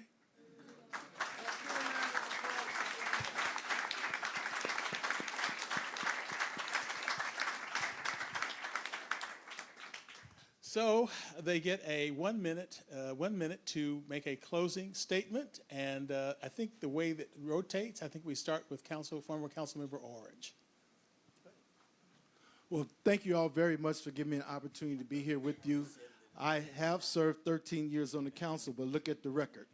So they get a 1 minute, 1 minute to make a closing statement. And I think the way that it rotates, I think we start with former Councilmember Orange. Well, thank you all very much for giving me an opportunity to be here with you. I have served 13 years on the council, but look at the record.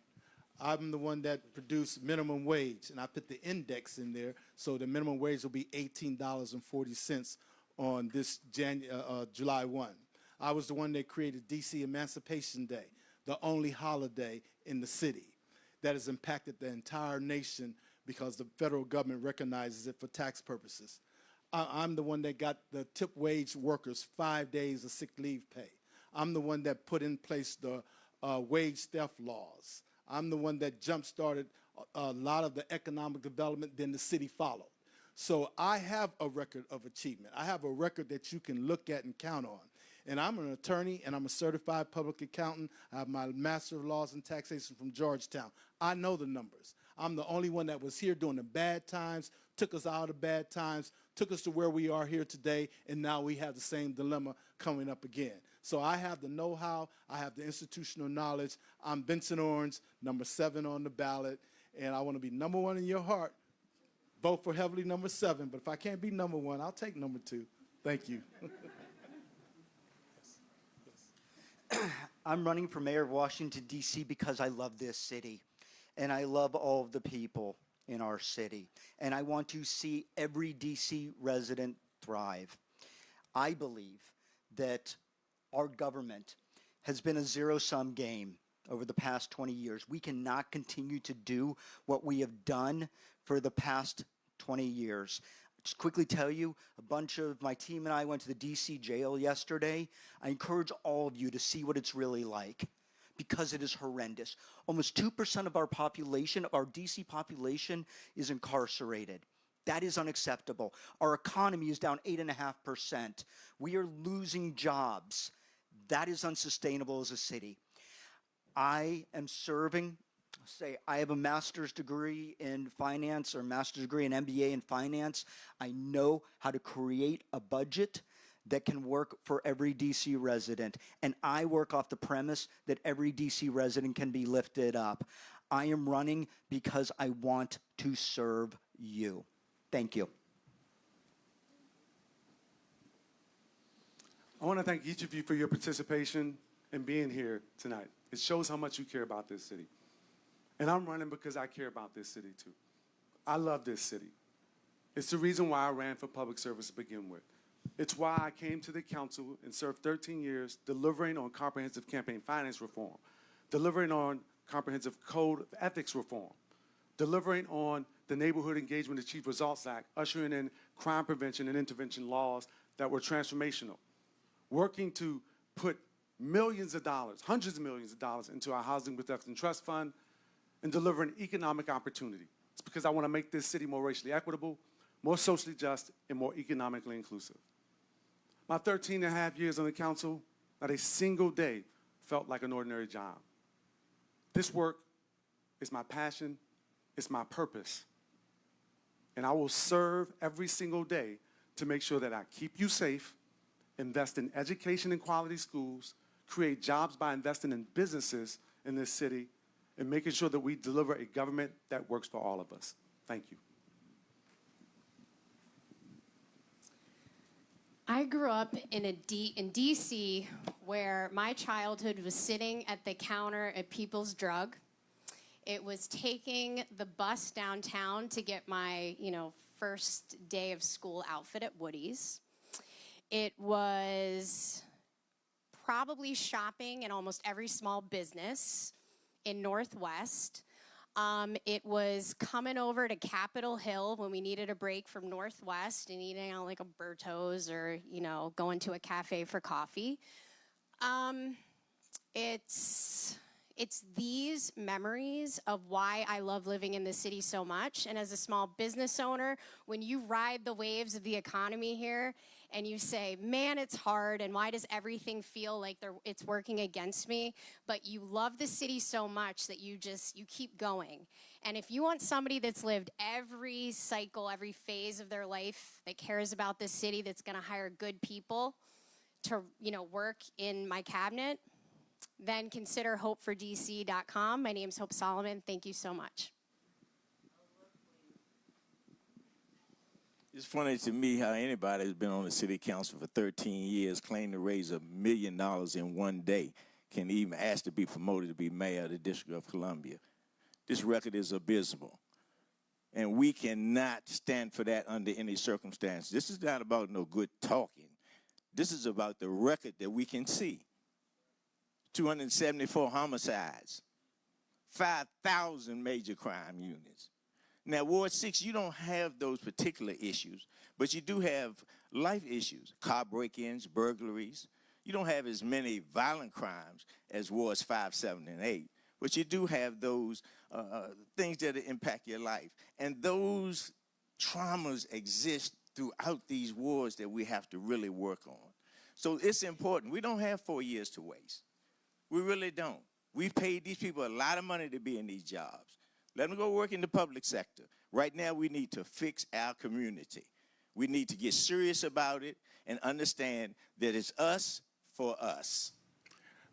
I'm the one that produced minimum wage, and I put the index in there, so the minimum wage will be $18.40 on this July 1. I was the one that created DC Emancipation Day, the only holiday in the city that has impacted the entire nation because the federal government recognizes it for tax purposes. I'm the one that got the tip wage workers 5 days of sick leave pay. I'm the one that put in place the wage theft laws. I'm the one that jump-started a lot of the economic development, then the city followed. So I have a record of achievement. I have a record that you can look at and count on. And I'm an attorney, and I'm a certified public accountant. I have my Master of Laws and Taxation from Georgetown. I know the numbers. I'm the only one that was here during the bad times, took us out of bad times, took us to where we are here today, and now we have the same dilemma coming up again. So I have the know-how. I have the institutional knowledge. I'm Vincent Orange, number 7 on the ballot, and I want to be number 1 in your heart. Vote for heavily number 7, but if I can't be number 1, I'll take number 2. Thank you. I'm running for mayor of Washington, D.C. because I love this city, and I love all of the people in our city, and I want to see every D.C. resident thrive. I believe that our government has been a zero-sum game over the past 20 years. We cannot continue to do what we have done for the past 20 years. Just quickly tell you, a bunch of my team and I went to the DC jail yesterday. I encourage all of you to see what it's really like because it is horrendous. Almost 2% of our population, of our DC population, is incarcerated. That is unacceptable. Our economy is down 8.5%. We are losing jobs. That is unsustainable as a city. I am serving. I have a master's degree in finance or master's degree in MBA in finance. I know how to create a budget that can work for every DC resident. And I work off the premise that every DC resident can be lifted up. I am running because I want to serve you. Thank you. I want to thank each of you for your participation and being here tonight. It shows how much you care about this city. And I'm running because I care about this city too. I love this city. It's the reason why I ran for public service to begin with. It's why I came to the council and served 13 years delivering on comprehensive campaign finance reform, delivering on comprehensive code of ethics reform, delivering on the Neighborhood Engagement Achieve Results Act, ushering in crime prevention and intervention laws that were transformational, working to put millions of dollars, hundreds of millions of dollars into our Housing Protection Trust Fund, and delivering economic opportunity. It's because I want to make this city more racially equitable, more socially just, and more economically inclusive. My 13 and a half years on the council, not a single day felt like an ordinary job. This work is my passion, it's my purpose. And I will serve every single day to make sure that I keep you safe, invest in education and quality schools, create jobs by investing in businesses in this city, and making sure that we deliver a government that works for all of us. Thank you. I grew up in DC, where my childhood was sitting at the counter at People's Drug. It was taking the bus downtown to get my, first day of school outfit at Woody's. It was probably shopping in almost every small business in Northwest. It was coming over to Capitol Hill when we needed a break from Northwest and eating out like a Berto's or, going to a cafe for coffee. It's these memories of why I love living in the city so much. And as a small business owner, when you ride the waves of the economy here and you say, man, it's hard, and why does everything feel like it's working against me? But you love the city so much that you keep going. And if you want somebody that's lived every cycle, every phase of their life, that cares about this city, that's gonna hire good people to, work in my cabinet, then consider hopefordc.com. My name is Hope Solomon. Thank you so much. It's funny to me how anybody who's been on the city council for 13 years, claim to raise $1 million in one day, can even ask to be promoted to be mayor of the District of Columbia. This record is abysmal. And we cannot stand for that under any circumstance. This is not about no good talking. This is about the record that we can see. 274 homicides, 5,000 major crime units. Now, Ward 6, you don't have those particular issues, but you do have life issues, car break-ins, burglaries. You don't have as many violent crimes as Wards 5, 7, and 8, but you do have those things that impact your life. And those traumas exist throughout these wards that we have to really work on. So it's important. We don't have 4 years to waste. We really don't. We've paid these people a lot of money to be in these jobs. Let them go work in the public sector. Right now, we need to fix our community. We need to get serious about it and understand that it's us for us.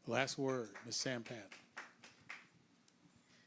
Last word, Ms. Sampan.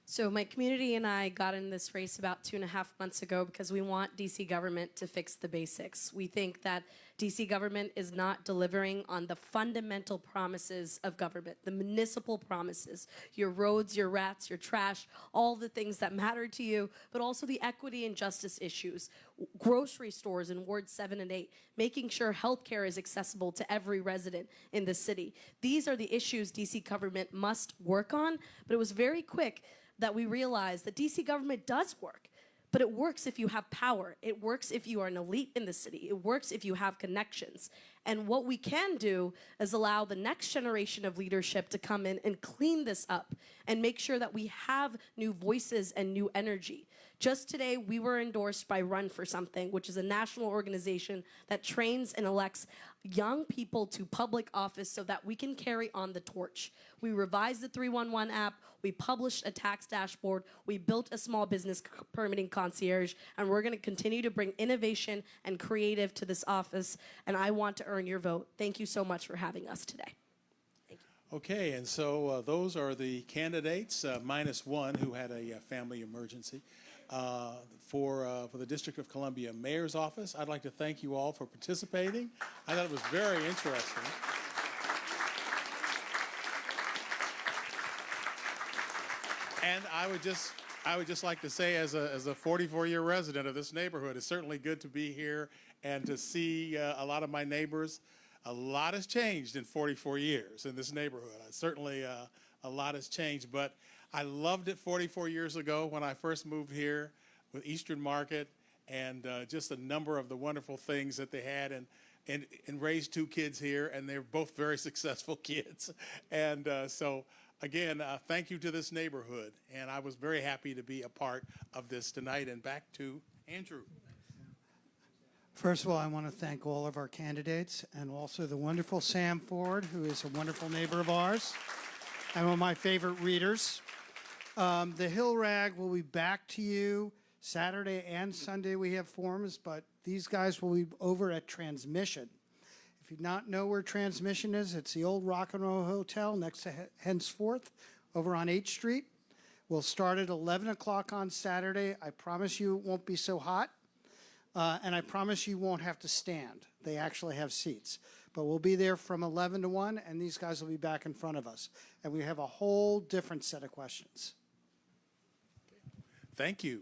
So my community and I got in this race about 2.5 months ago because we want DC government to fix the basics. We think that DC government is not delivering on the fundamental promises of government, the municipal promises, your roads, your rats, your trash, all the things that matter to you, but also the equity and justice issues, grocery stores in Ward 7 and 8, making sure healthcare is accessible to every resident in the city. These are the issues DC government must work on, but it was very quick that we realized that DC government does work. But it works if you have power. It works if you are an elite in the city. It works if you have connections. And what we can do is allow the next generation of leadership to come in and clean this up and make sure that we have new voices and new energy. Just today, we were endorsed by Run for Something, which is a national organization that trains and elects young people to public office so that we can carry on the torch. We revised the 311 app, we published a tax dashboard, we built a small business permitting concierge, and we're gonna continue to bring innovation and creative to this office, and I want to earn your vote. Thank you so much for having us today. Okay, and so those are the candidates, minus one who had a family emergency. for the District of Columbia Mayor's Office. I'd like to thank you all for participating. I thought it was very interesting. And I would just like to say, as a 44-year resident of this neighborhood, it's certainly good to be here and to see a lot of my neighbors. A lot has changed in 44 years in this neighborhood. Certainly, a lot has changed, but I loved it 44 years ago when I first moved here with Eastern Market, and just a number of the wonderful things that they had, and raised 2 kids here, and they're both very successful kids. And so again, thank you to this neighborhood, and I was very happy to be a part of this tonight. And back to Andrew. First of all, I want to thank all of our candidates and also the wonderful Sam Ford, who is a wonderful neighbor of ours and one of my favorite readers. The Hill Rag will be back to you Saturday and Sunday. We have forms, but these guys will be over at Transmission. If you not know where Transmission is, it's the old Rock and Roll Hotel next to Henceforth over on 8th Street. We'll start at 11 o'clock on Saturday. I promise you it won't be so hot. And I promise you won't have to stand. They actually have seats. But we'll be there from 11 to 1, and these guys will be back in front of us. And we have a whole different set of questions. Thank you.